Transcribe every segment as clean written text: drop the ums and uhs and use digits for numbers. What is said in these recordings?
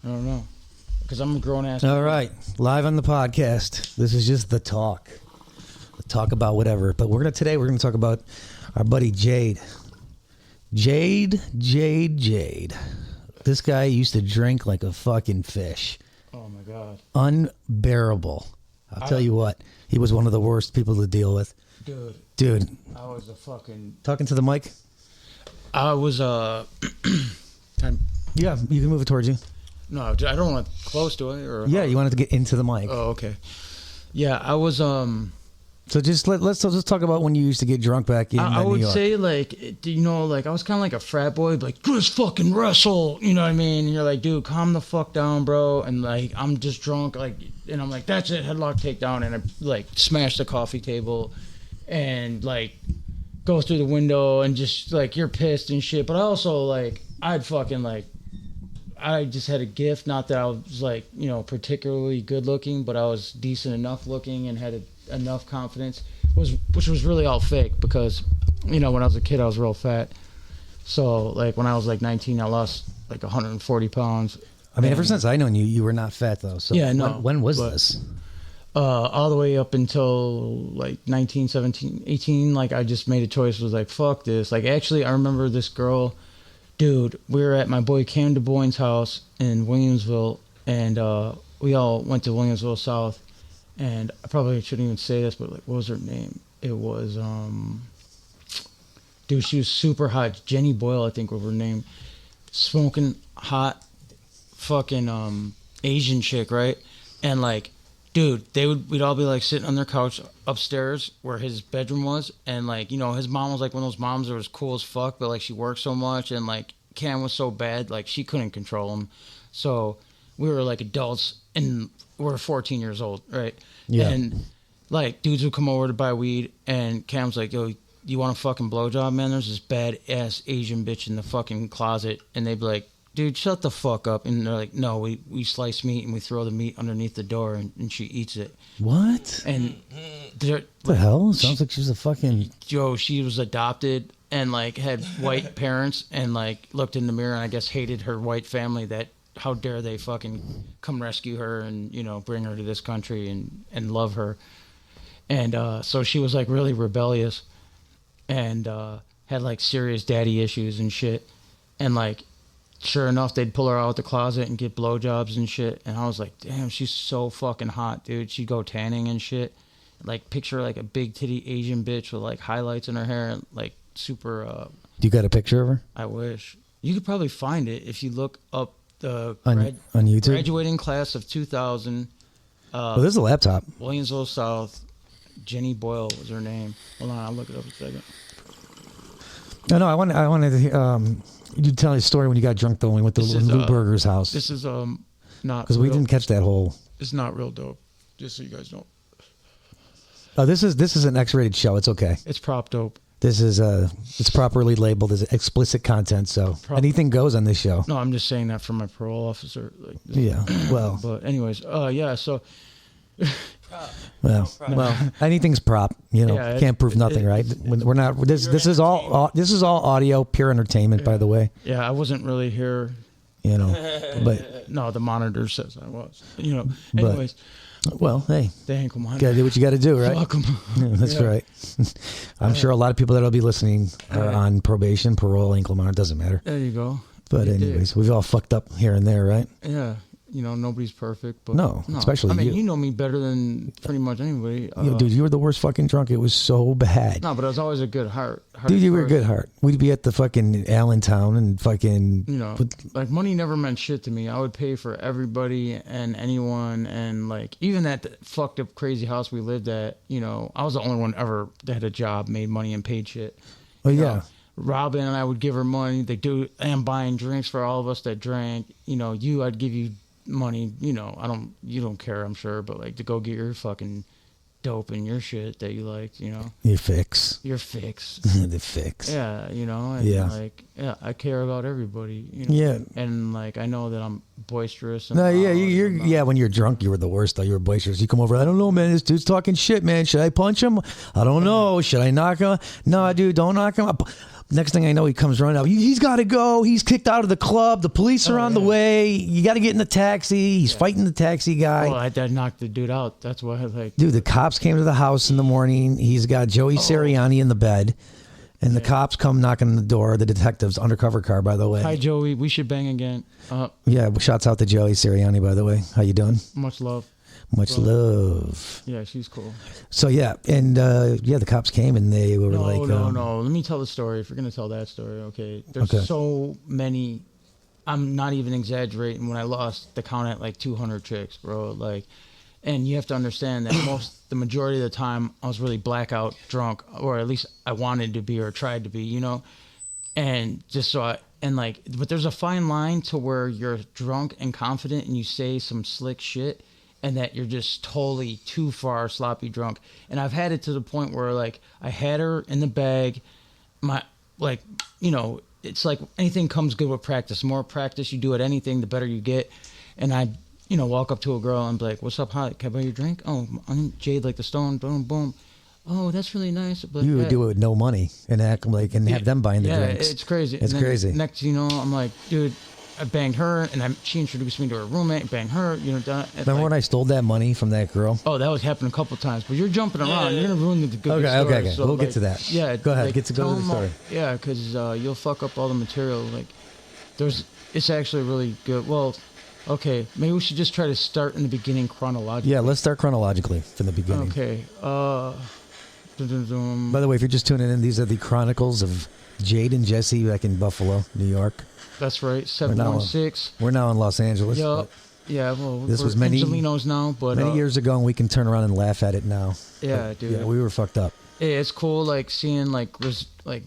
I don't know. Because I'm a grown-ass. All right. Live on the podcast. This is just the talk. The talk about whatever. But today we're gonna talk about our buddy Jade. Jade. This guy used to drink like a fucking fish. Oh my God. Unbearable. I'll tell you what. He was one of the worst people to deal with. Dude. I was a fucking... Talking to the mic? I was, Yeah, you can move it towards you. No, I don't want it close to it. Or Yeah, you wanted to get into the mic. Oh, okay. Yeah, I was, So just let's just talk about when you used to get drunk back in I would New York. say, like, you know, like, I was kind of like a frat boy, like, just fucking wrestle, you know what I mean? And you're like, dude, calm the fuck down, bro. And, like, I'm just drunk, like, and I'm like, that's it, headlock takedown. And I, like, smashed the coffee table and, like, go through the window and just, like, you're pissed and shit. But I also, like, I just had a gift, not that I was, like, you know, particularly good looking, but I was decent enough looking and had enough confidence, which was really all fake because, you know, when I was a kid, I was real fat. So, like, when I was, like, 19, I lost, like, 140 pounds. I mean, ever since I known you, you were not fat, though. So yeah, no. When was this? All the way up until, like, 19, 17, 18, like, I just made a choice, was like, fuck this. Like, actually, I remember this girl, dude, we were at my boy Cam DuBois' house in Williamsville, and we all went to Williamsville South. And I probably shouldn't even say this, but, like, what was her name? It was, dude, she was super hot. Jenny Boyle, I think, was her name. Smoking hot fucking Asian chick, right? And, like, dude, we'd all be, like, sitting on their couch upstairs where his bedroom was. And, like, you know, his mom was, like, one of those moms that was cool as fuck, but, like, she worked so much. And, like, Cam was so bad, like, she couldn't control him. So we were, like, adults, and we're 14 years old, right? Yeah. And, like, dudes would come over to buy weed, and Cam's like, yo, you want a fucking blowjob, man? There's this bad-ass Asian bitch in the fucking closet. And they'd be like, dude, shut the fuck up. And they're like, no, we slice meat, and we throw the meat underneath the door, and she eats it. What? And what the hell? Sounds like she's a fucking... Yo, she was adopted and, like, had white parents and, like, looked in the mirror and I guess hated her white family that... How dare they fucking come rescue her and, you know, bring her to this country and love her. And so she was, like, really rebellious and had, like, serious daddy issues and shit. And, like, sure enough, they'd pull her out of the closet and get blowjobs and shit. And I was like, damn, she's so fucking hot, dude. She'd go tanning and shit. Like, picture, like, a big titty Asian bitch with, like, highlights in her hair and, like, super... You got a picture of her? I wish. You could probably find it if you look up the on YouTube? Graduating class of 2000. Well, there's a laptop. Williamsville South. Jenny Boyle was her name. Hold on, I'll look it up a second. No, I wanted to you tell a story when you got drunk, though, when we went to Lou Berger's house. This is not... Because we didn't catch that whole... It's not real dope, just so you guys know. Oh, this is an X-rated show. It's okay. It's prop dope. This is it's properly labeled as explicit content, so anything goes on this show. No, I'm just saying that for my parole officer. Like, yeah, well. But anyways, yeah, so... Well, anything's prop. You know, yeah, can't prove nothing, right? We're not. This is all audio, pure entertainment. By the way. Yeah, I wasn't really here. You know, but no, the monitor says I was. You know, anyways. Well, hey, dang, come on. Gotta do what you got to do, right? Welcome. Yeah, that's right. I'm sure a lot of people that'll be listening are on probation, parole, Ankle monitor. Doesn't matter. There you go. But anyways, we've all fucked up here and there, right? Yeah. You know, nobody's perfect. But no, especially you. I mean, you know me better than pretty much anybody. Dude, you were the worst fucking drunk. It was so bad. No, but I was always a good heart. Dude, you were a good heart. We'd be at the fucking Allentown and fucking... You know, like, money never meant shit to me. I would pay for everybody and anyone. And, like, even that fucked up crazy house we lived at, you know, I was the only one ever that had a job, made money, and paid shit. Oh, yeah. Robin and I would give her money. They do, and buying drinks for all of us that drank. You know, I'd give you money, you know, you don't care, I'm sure, but, like, to go get your fucking dope and your shit that you liked, you know. Your fix. The fix. Yeah, you know. And yeah. Like, yeah, I care about everybody, you know. Yeah. And, like, I know that I'm boisterous. And no, yeah, when you're drunk, you were the worst, though. You were boisterous. You come over, I don't know, man, this dude's talking shit, man. Should I punch him? I don't know. Should I knock him? No, dude, don't knock him up. Next thing I know, he comes running up. He's got to go. He's kicked out of the club. The police are on the way. You got to get in the taxi. He's fighting the taxi guy. Well, I did knock the dude out. That's why I like. Dude, the cops came to the house in the morning. He's got Joey Sirianni in the bed. And the cops come knocking on the door. The detectives, undercover car, by the way. Hi, Joey. We should bang again. Yeah, shouts out to Joey Sirianni, by the way. How you doing? Much love. Much love. Yeah, she's cool. So, yeah. And, the cops came and they were like... No. Let me tell the story. If you're going to tell that story, okay. There's so many... I'm not even exaggerating when I lost the count at like 200 chicks, bro. Like, and you have to understand that the majority of the time I was really blackout drunk, or at least I wanted to be or tried to be, you know? And just so but there's a fine line to where you're drunk and confident and you say some slick shit and that you're just totally too far sloppy drunk. And I've had it to the point where like I had her in the bag, it's like anything comes good with practice. The more practice you do at anything, the better you get. And I, walk up to a girl and be like, "What's up, hot? Can I buy your drink?" "Oh, I'm Jade, like the Stone." Boom, boom. "Oh, that's really nice." But you would do it with no money and act like and have them buying the drinks. Yeah, it's crazy. It's crazy. Next, I'm like, dude, I banged her, and she introduced me to her roommate. Banged her, Remember when I stole that money from that girl? Oh, that was happening a couple of times. But you're jumping around. You're gonna ruin the good story. Okay. So, we'll get to that. Yeah, go ahead. Go to the story. Yeah, because you'll fuck up all the material. Like, it's actually really good. Well, okay, maybe we should just try to start in the beginning chronologically. Yeah, let's start chronologically from the beginning. Okay. By the way, if you're just tuning in, these are the chronicles of Jade and Jesse back in Buffalo, New York. That's right, 716. We're now in Los Angeles. Yep. Yeah, well, this was Angelinos now, but many years ago, and we can turn around and laugh at it now. Yeah, but, dude. Yeah, we were fucked up. Yeah, it's cool, like seeing like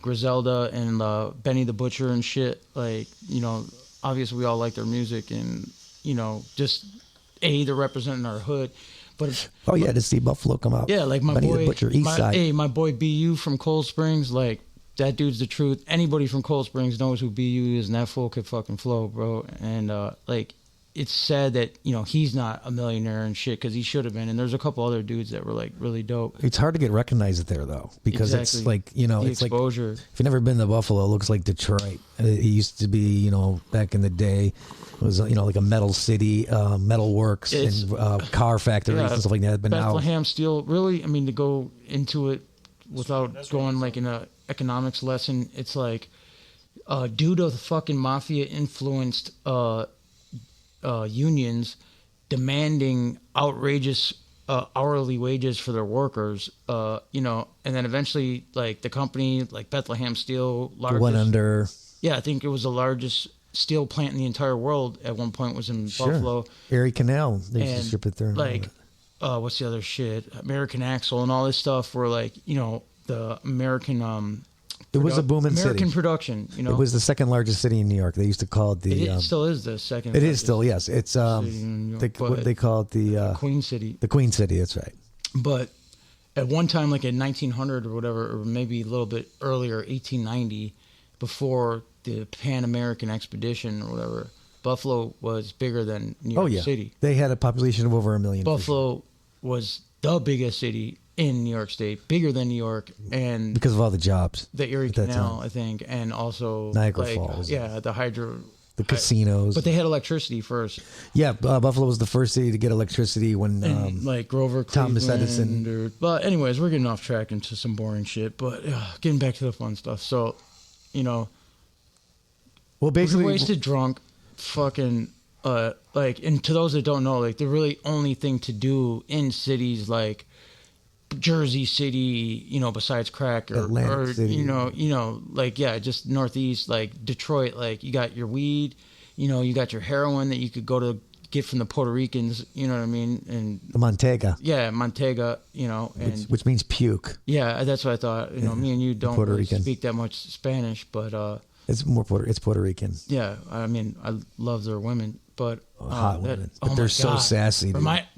Griselda and Benny the Butcher and shit. Like, obviously we all like their music, and just they're representing our hood. But to see Buffalo come out. Yeah, like my Benny boy, the Butcher, East Side. My boy BU from Cold Springs, like that dude's the truth. Anybody from Cold Springs knows who BU is, and that fool could fucking flow, bro. And it's sad that he's not a millionaire and shit, because he should have been. And there's a couple other dudes that were like really dope. It's hard to get recognized there though, because it's like it's exposure. Like if you've never been to Buffalo, it looks like Detroit. It used to be back in the day. It was like a metal city, metal works and car factories and stuff like that. But Bethlehem Steel, really, I mean, to go into it without going like in a economics lesson, it's like due to the fucking mafia influenced unions demanding outrageous hourly wages for their workers, and then eventually like the company like Bethlehem Steel went under. Yeah, I think it was the largest steel plant in the entire world at one point was in Buffalo. Erie Canal, they used to ship it there. Like, what's the other shit? American Axle and all this stuff were like, the American it was a booming city. American production, It was the second largest city in New York. They used to call it the... It still is the second. It is still, yes. It's they call it the Queen City. The Queen City, that's right. But at one time, like in 1900 or whatever, or maybe a little bit earlier, 1890, before the Pan American Expedition or whatever, Buffalo was bigger than New York City. They had a population of over 1 million. Buffalo was the biggest city in New York State, bigger than New York, and because of all the jobs, the Erie Canal, I think, and also Niagara Falls, the hydro, the casinos. But they had electricity first. Yeah, Buffalo was the first city to get electricity when like Grover Thomas Edison. But anyways, we're getting off track into some boring shit. But getting back to the fun stuff. So, well, basically, wasted drunk, fucking. And to those that don't know, like the really only thing to do in cities like Jersey City, besides crack or City. Just Northeast, like Detroit, like you got your weed, you got your heroin that you could go to get from the Puerto Ricans, you know what I mean? And the Montega. Yeah, Montega, and which means puke. Yeah, that's what I thought. Me and you don't really speak that much Spanish, but it's Puerto Rican. Yeah, I mean, I love their women. But hot women, but they're so sassy,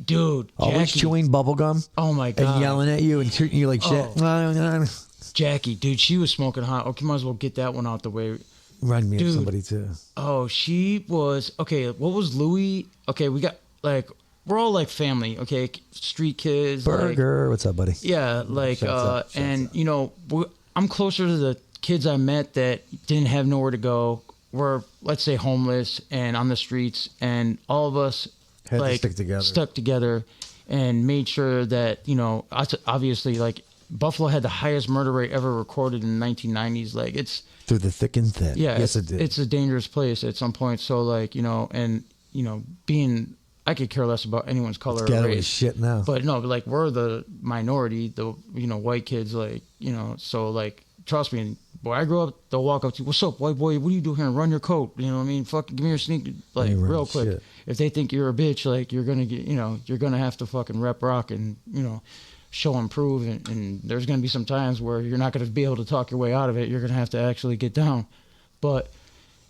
dude. Always Jackie. chewing bubble gum. Oh my god! And yelling at you and treating you like shit. Jackie, dude, she was smoking hot. Okay, might as well get that one out the way. Remind me of somebody too. Oh, she was okay. What was Louis? Okay, we got like we're all like family. Okay, street kids. Burger, what's up, buddy? Yeah, like Shouts up. I'm closer to the kids I met that didn't have nowhere to go, were, let's say, homeless and on the streets, and all of us Had like to stuck together and made sure that, you know, obviously, like, Buffalo had the highest murder rate ever recorded in the 1990s. Like, it's through the thick and thin. yeah, yes, it did. It's a dangerous place at some point. So, like, you know, and you know, being, I could care less about anyone's color or race. Shit now. But no, but like, we're the minority, the, you know, white kids, like, you know, so like, trust me, boy, I grew up, they'll walk up to you, what's up, white boy, what do you do here? Run your coat, you know what I mean? Fuck, give me your sneaker, like, real quick. Shit. If they think you're a bitch, like, you're gonna get, you know, you're gonna have to fucking rep rock and, you know, show and prove, and there's gonna be some times where you're not gonna be able to talk your way out of it. You're gonna have to actually get down. But,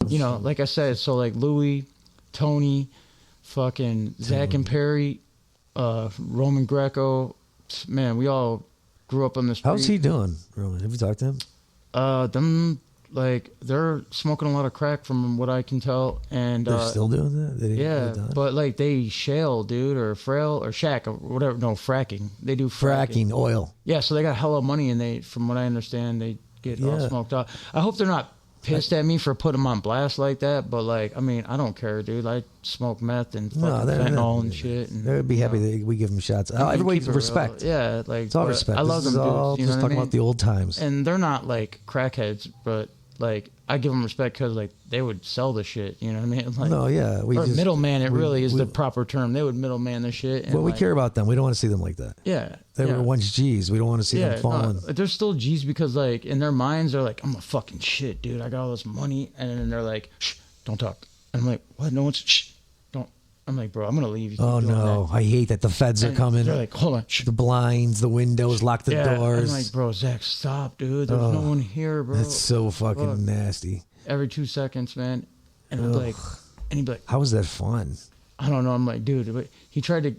you know, like I said, so like Louis, Tony, fucking Zach and Perry, Roman Greco, man, we all grew up on the street. How's he doing, Roman? Have you talked to him? Them, like, they're smoking a lot of crack from what I can tell, and They're still doing that? Yeah, but like they shale, dude, or frail, or shack, or whatever. No, fracking. They do fracking oil. Yeah, so they got hella money, and they, from what I understand, they get all smoked out. I hope they're not pissed at me for putting them on blast like that, but like, I mean, I don't care, dude. I smoke meth and fucking fentanyl and shit. And, they'd be happy that we give them shots. Everybody respect. Yeah, like, it's all respect. I love them dudes. All you know just talking about the old times. And they're not like crackheads, but like, I give them respect because like they would sell the shit. You know what I mean? Like, no, yeah, or middleman. It really is the proper term. They would middleman the shit. Well, we care about them. We don't want to see them like that. Yeah, they were once G's. We don't want to see them falling. No, they're still G's because like in their minds they're like, I'm a fucking shit, dude. I got all this money, and then they're like, shh, don't talk. And I'm like, what? No one's shh, don't. I'm like, bro, I'm gonna leave. Oh no, I hate that the feds are coming. They're like, hold on, shh. The blinds, the windows, lock the doors. I'm like, bro, Zach, stop, dude. There's no one here, bro. That's so fucking nasty. Every 2 seconds, man. And I'm like, and he'd be like, how was that fun? I don't know. I'm like, dude, but he tried to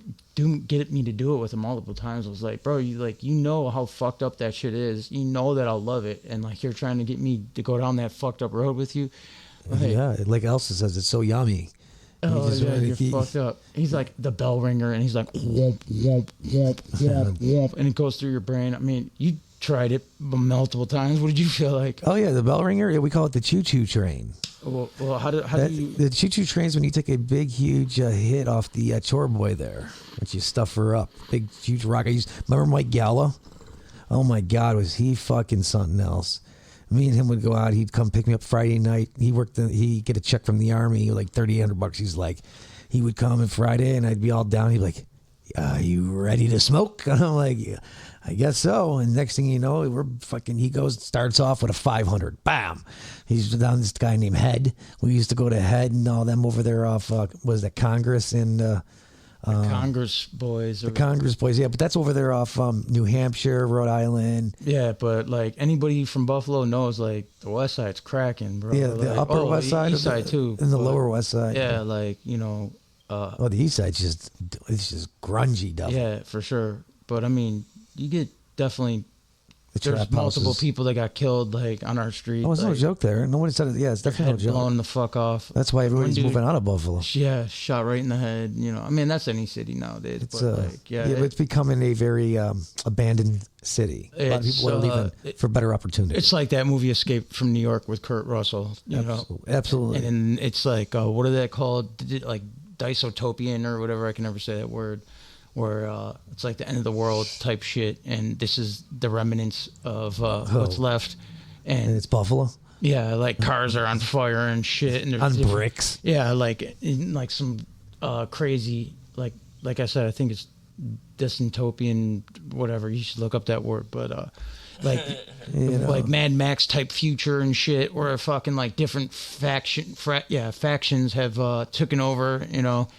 get me to do it with him multiple times. I was like, bro, you know how fucked up that shit is. You know that I'll love it. And like, you're trying to get me to go down that fucked up road with you. Like, yeah. Like Elsa says, it's so yummy. Oh, yeah, you're fucked up. He's like the bell ringer, and he's like, womp, womp, womp, womp, womp. And it goes through your brain. I mean, you tried it multiple times. What did you feel like? Oh yeah, the bell ringer. Yeah, we call it the choo-choo train. Well, how do you? The choo-choo train's when you take a big, huge hit off the chore boy there, once you stuff her up. Big, huge rock. Remember Mike Gallo? Oh my God, was he fucking something else? Me and him would go out. He'd come pick me up Friday night. He'd get a check from the army, like $3,800. He's like, he would come on Friday, and I'd be all down. He'd be like, "You ready to smoke?" And I'm like, "Yeah, I guess so." And next thing you know, he starts off with a 500. Bam. He's down this guy named Head. We used to go to Head and all them over there off, was that Congress and, the Congress boys. The Congress boys, yeah. But that's over there off New Hampshire, Rhode Island. Yeah, but like anybody from Buffalo knows, like the West Side's cracking, bro. Yeah, the like, Upper West Side, East Side too, and the Lower West Side. Yeah, like you know. The East Side's just grungy, Duff. Yeah, for sure. But I mean, you get definitely. There's multiple houses. people that got killed like on our street. Oh, it's like, no joke there. No one said it. Yeah, it's definitely no joke. Blown the fuck off. That's why everybody's moving out of Buffalo. Yeah, shot right in the head. You know, I mean, that's any city nowadays. It's but but it's becoming a very abandoned city. A lot of people are leaving for better opportunities. It's like that movie Escape from New York with Kurt Russell. You know, absolutely. And it's like, what are they called? Like dystopian or whatever. I can never say that word. Where it's like the end of the world type shit, and this is the remnants of what's left. And it's Buffalo? Yeah, like cars are on fire and shit. And on bricks? Yeah, like some crazy, like I said, I think it's dystopian, whatever. You should look up that word. But like Mad Max type future and shit, where fucking like different factions have taken over, you know.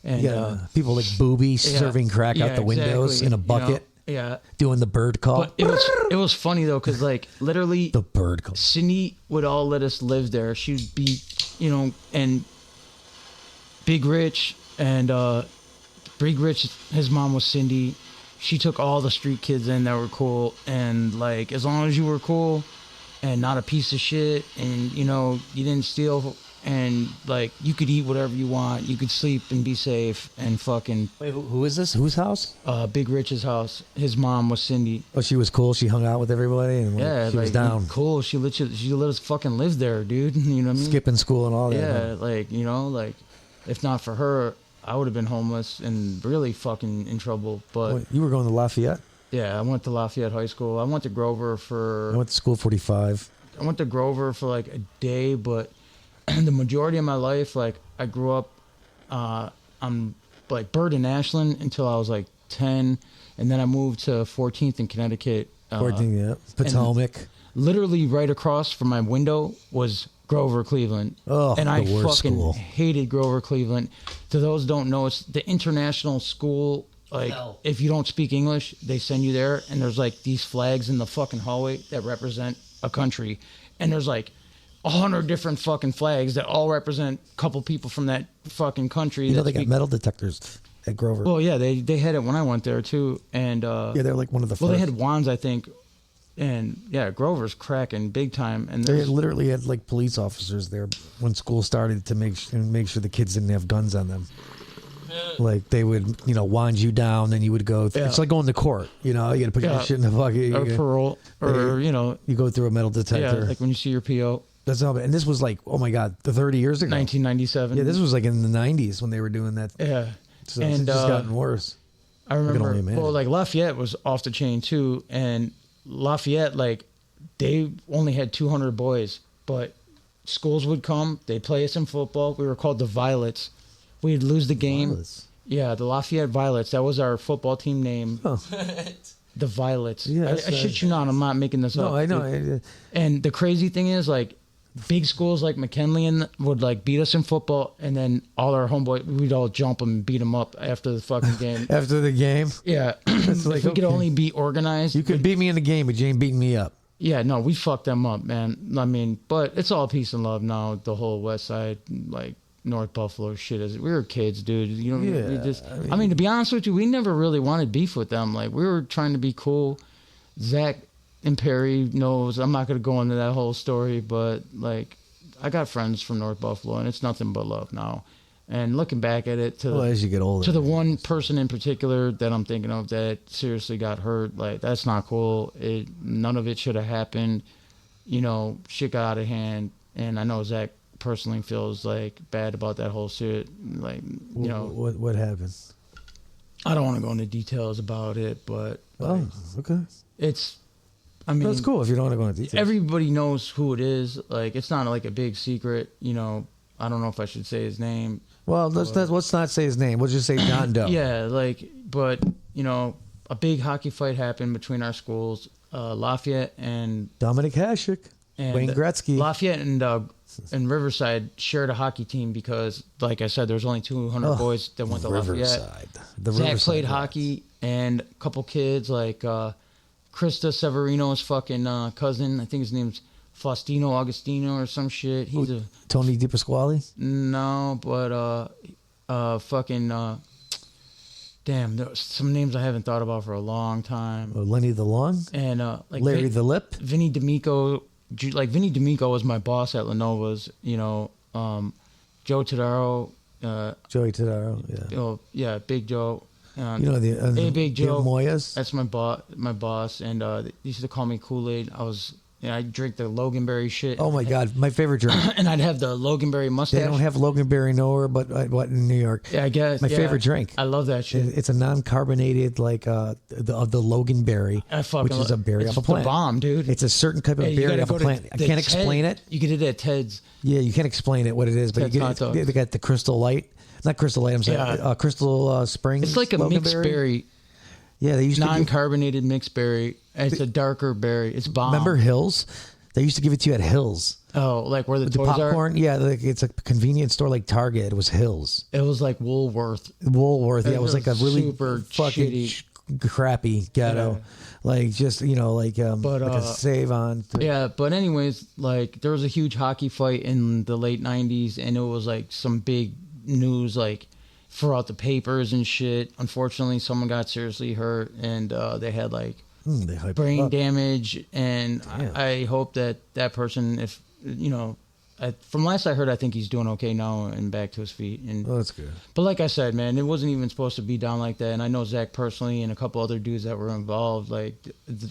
And, people like Booby serving crack out the windows in a bucket. You know, doing the bird call. But it was funny though, because like literally the bird call. Cindy would all let us live there. She'd be, you know, and Big Rich, his mom was Cindy. She took all the street kids in that were cool, and like as long as you were cool and not a piece of shit, and you know you didn't steal and like you could eat whatever you want, you could sleep and be safe, and fucking Wait, who is this? Whose house? Big Rich's house. His mom was Cindy. Oh, she was cool. She hung out with everybody, and Yeah, she like, was down. cool. She let us fucking live there, dude. You know what I mean? Skipping school and all that. Yeah, huh? like, you know, like if not for her, I would have been homeless and really fucking in trouble. But Wait, you were going to Lafayette? yeah, I went to Lafayette High School. I went to Grover I went to school 45. I went to Grover for like a day, but the majority of my life, like I grew up on like Bird and Ashland until I was like 10, and then I moved to 14th in Connecticut. 14, yeah. Potomac. Literally right across from my window was Grover, Cleveland. Oh, and I the worst fucking school. hated Grover, Cleveland. To those who don't know, it's the international school. Like, Hell. if you don't speak English, they send you there, and there's like these flags in the fucking hallway that represent a country, and there's like 100 different fucking flags that all represent a couple people from that fucking country. You know that they got metal detectors at Grover. Well, yeah, they had it when I went there too, and yeah, they're like one of the first. well, they had wands, I think, and yeah, Grover's cracking big time, and They there's- literally had like police officers there when school started to make sure the kids didn't have guns on them. Like they would, wand you down, then you would go. Yeah. It's like going to court. You got to put your Yeah. shit in the bucket. or parole, or You go through a metal yeah, detector. like when you see your PO, That's all. And this was like, oh my god, 30 years ago. 1997. Yeah, this was like in the 90s when they were doing that. Yeah, So and it's just gotten worse. I can remember. only imagine. Well, like Lafayette was off the chain too, and Lafayette, like they only had 200 boys, but schools would come, they'd play us in football. We were called the Violets. We'd lose the game. Violets. Yeah, the Lafayette Violets. That was our football team name. Huh. The Violets. Yeah, I that's- shit you not. I'm not making this up. No, I know. dude. And the crazy thing is, like, big schools like McKinley would like beat us in football, and then all our homeboys, we'd all jump them and beat them up after the fucking game. After the game, Yeah, it's like, if we could okay. only be organized. You could beat me in the game, but you ain't beating me up. Yeah, no, we fucked them up, man. I mean, but it's all peace and love now. The whole West Side, like North Buffalo shit is. We were kids, dude. You know, we Yeah, just. I mean, to be honest with you, we never really wanted beef with them. Like we were trying to be cool. Zach and Perry knows. I'm not gonna go into that whole story, but like, I got friends from North Buffalo, and it's nothing but love now. And looking back at it, Well, as you get older, to the one person in particular that I'm thinking of that seriously got hurt, like that's not cool. None of it should have happened. You know, shit got out of hand, and I know Zach personally feels like bad about that whole shit. Like, you know, what happened? I don't want to go into details about it, but like, Oh, okay. it's. I mean, That's cool if you don't want to go into details. everybody knows who it is. Like, it's not like a big secret. You know, I don't know if I should say his name. Well, let's not say his name. We'll just say John Doe. Yeah, like, but you know, a big hockey fight happened between our schools, Lafayette and Dominic Hasek, Wayne Gretzky. Lafayette and Riverside shared a hockey team because, like I said, there's only 200 boys that went to Lafayette. Riverside. The Zach Riverside played guys. hockey, and a couple kids like Krista Severino's fucking cousin. I think his name's Faustino Augustino or some shit. He's a Tony DiPasquale. no, but damn, there's some names I haven't thought about for a long time. Lenny the Long. And like Larry the Lip. Vinny D'Amico, like Vinny D'Amico was my boss at Lenovo's. You know, Joe Tadaro. Joey Tadaro. Yeah. Oh yeah, Big Joe. You know the Hey, Big Joe. Moyas. That's my boss, and they used to call me Kool-Aid. I drink the Loganberry shit. Oh my God, my favorite drink. And I'd have the Loganberry mustache. They don't have Loganberry nowhere, but what in New York? Yeah, I guess. My yeah. favorite drink. I love that shit. It's a non-carbonated like the Loganberry, I fucking which is a berry it's off a plant. the bomb, dude. It's a certain type of Hey, you berry gotta off a go to plant. I the can't Ted- explain it. You get it at Ted's. Yeah, you can't explain it what it is, but Ted's hot dogs. they got the Crystal Light, not Crystal Light. I'm sorry, Yeah. Crystal Springs. It's like a mixed Loganberry. berry, Yeah, they used to. non-carbonated mixed berry. It's a darker berry. It's bomb. Remember Hills? They used to give it to you at Hills. Oh, like where the The toys popcorn, are? yeah, like it's a convenience store like Target. It was Hills. It was like Woolworth. Woolworth, yeah, it was like a really Super fucking shitty. crappy ghetto. Yeah. Like just, like a save on. Yeah, but anyways, like there was a huge hockey fight in the late 90s, and it was like some big news, like throughout the papers and shit. Unfortunately, someone got seriously hurt, and they had like They hype it brain up. damage, and Damn. I hope that person, if you know, from last I heard, I think he's doing okay now and back to his feet. And Oh, that's good. but like I said, man, it wasn't even supposed to be down like that. And I know Zach personally and a couple other dudes that were involved. Like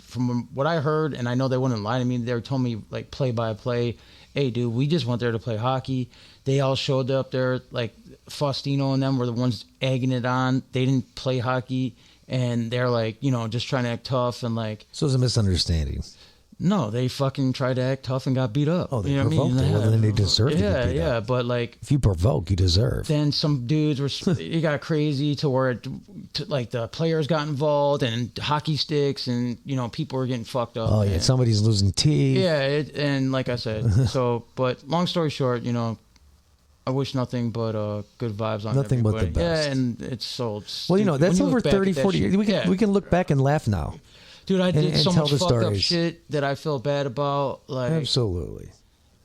from what I heard, and I know they wouldn't lie to me. They were telling me like play by play. Hey, dude, we just went there to play hockey. They all showed up there. Like Faustino and them were the ones egging it on. They didn't play hockey, and they're like, just trying to act tough and like. So it was a misunderstanding. No, they fucking tried to act tough and got beat up. Oh, they you know provoked what I mean? it. Well, then they deserve to get beat up. But like. If you provoke, you deserve. Then some dudes were, it got crazy to where, like the players got involved and hockey sticks and, people were getting fucked up. Oh, yeah, somebody's losing teeth. Yeah, and like I said, but long story short, I wish nothing but good vibes on Nothing everybody. but the best. Yeah, and it's so Well, that's over 30, 40 years. We can look back and laugh now. Dude, I did and so tell much the fucked up stories. shit that I feel bad about. Like, Absolutely.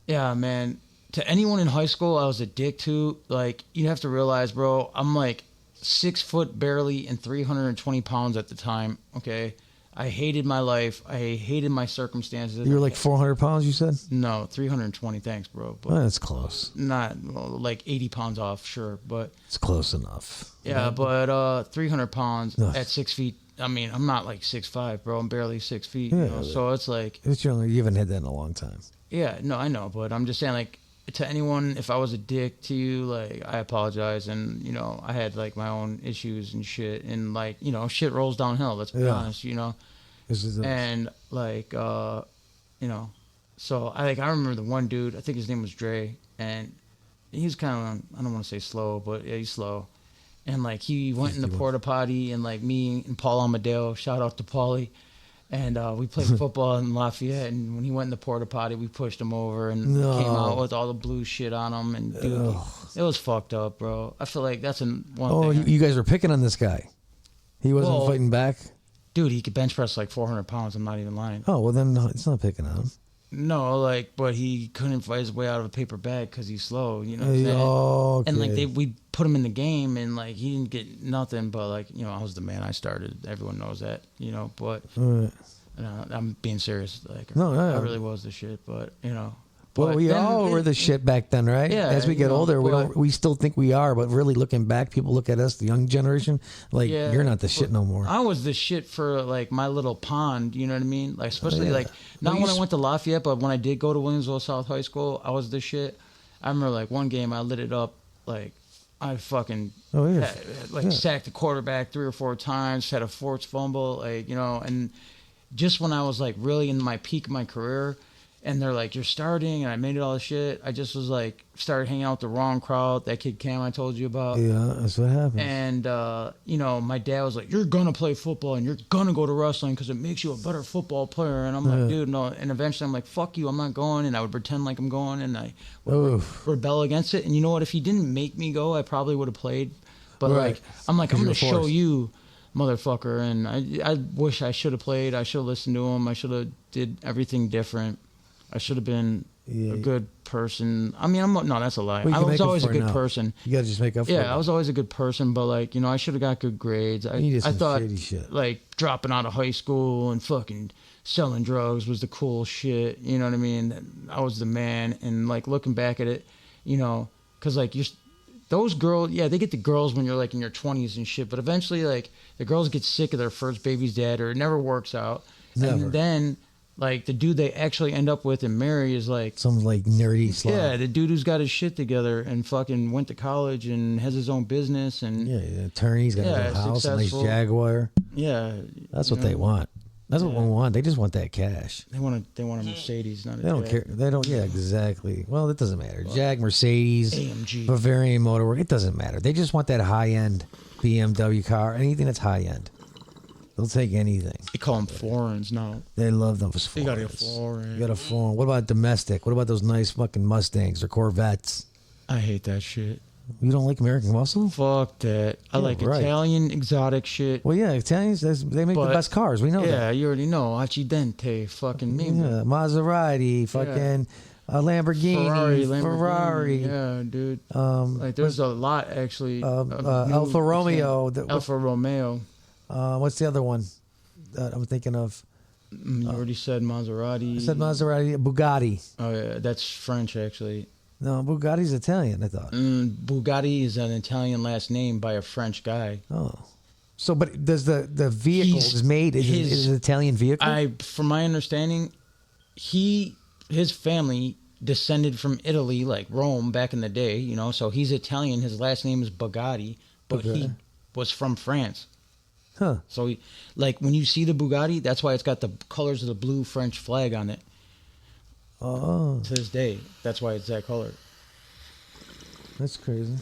yeah, man. To anyone in high school, I was a dick to. Like, you have to realize, bro, I'm like 6 foot barely and 320 pounds at the time. Okay, I hated my life. I hated my circumstances. You were like 400 pounds, you said? No, 320. Thanks, bro. But Well, that's close. not like 80 pounds off, sure, but It's close enough. yeah, but 300 pounds Ugh. at 6 feet. I mean, I'm not like 6'5", bro. I'm barely 6 feet. Yeah, So it's like, You haven't had that in a long time. yeah, no, I know, but I'm just saying, like, to anyone, if I was a dick to you, like, I apologize, and I had like my own issues and shit, and like, shit rolls downhill. Let's be honest, This is and like, so I remember the one dude. I think his name was Dre, and he was kind of, I don't want to say slow, but yeah, he's slow. And like he went in the porta potty, and like me and Paul Amadeo, shout out to Paulie, and we played football in Lafayette. And when he went in the porta potty, we pushed him over and came out with all the blue shit on him. And dude, it was fucked up, bro. I feel like that's one thing. You guys were picking on this guy. He wasn't fighting back. Dude, he could bench press like 400 pounds. I'm not even lying. Oh well, then it's not picking on him. No, like, but he couldn't fight his way out of a paper bag because he's slow. You know what I'm saying? Oh, okay. And like we put him in the game, and like he didn't get nothing. But like I was the man. I started. Everyone knows that. But I'm being serious. Like I really was the shit. But Well, we all were the shit back then, right? Yeah. As we get older, we still think we are, but really looking back, people look at us, the young generation, like you're not the shit no more. I was the shit for like my little pond. You know what I mean? Like especially like not when I went to Lafayette, but when I did go to Williamsville South High School, I was the shit. I remember like one game I lit it up. Like I fucking sacked the quarterback 3 or 4 times, had a forced fumble, like and just when I was like really in my peak of my career. And they're like, you're starting, and I made it all the shit. I just was like, started hanging out with the wrong crowd. That kid Cam I told you about. Yeah, that's what happened. And, my dad was like, you're going to play football, and you're going to go to wrestling because it makes you a better football player. And I'm like, dude, no. And eventually I'm like, fuck you, I'm not going. And I would pretend like I'm going, and I would rebel against it. And you know what? If he didn't make me go, I probably would have played. But, I'm going to show you, motherfucker. And I wish I should have played. I should have listened to him. I should have did everything different. I should have been a good person. I mean, no, that's a lie. I was always a good person. You gotta just make up for it. Yeah, I was always a good person, but like, I should have got good grades. I thought like dropping out of high school and fucking selling drugs was the cool shit. You know what I mean? I was the man. And like looking back at it, because like those girls, they get the girls when you're like in your 20s and shit, but eventually like the girls get sick of their first baby's dad or it never works out. Never. And then like the dude they actually end up with and marry is like some like nerdy slob. Yeah, the dude who's got his shit together and fucking went to college and has his own business and attorney's got a house, a nice Jaguar. Yeah, that's what they want. That's what we want. They just want that cash. They want a Mercedes, not a They don't care. They don't. Yeah, exactly. Well, it doesn't matter. Jag, Mercedes, AMG, Bavarian Motorwork. It doesn't matter. They just want that high end BMW car. Anything that's high end. They'll take anything. They call them foreigns now. They love them as foreigns. You gotta get foreign. You got a foreign. What about domestic? What about those nice fucking Mustangs or Corvettes? I hate that shit. You don't like American muscle? Fuck that. I like Italian exotic shit. Well, yeah, Italians, they make the best cars. We know that. Yeah, you already know. Accidente, fucking me. Yeah, Maserati, fucking Lamborghini, Ferrari. Yeah, dude. Like there's a lot actually. Alfa Romeo. Alfa Romeo. What's the other one that I'm thinking of? You already said Maserati. I said Maserati, Bugatti. Oh yeah, that's French actually. No, Bugatti's Italian, I thought. Bugatti is an Italian last name by a French guy. Oh. So, but does the vehicle is made, is an Italian vehicle? From my understanding, his family descended from Italy, like Rome back in the day, you know, so he's Italian. His last name is Bugatti, but he was from France. Huh. So, like, when you see the Bugatti, that's why it's got the colors of the blue French flag on it. Oh. To this day, that's why it's that color. That's crazy.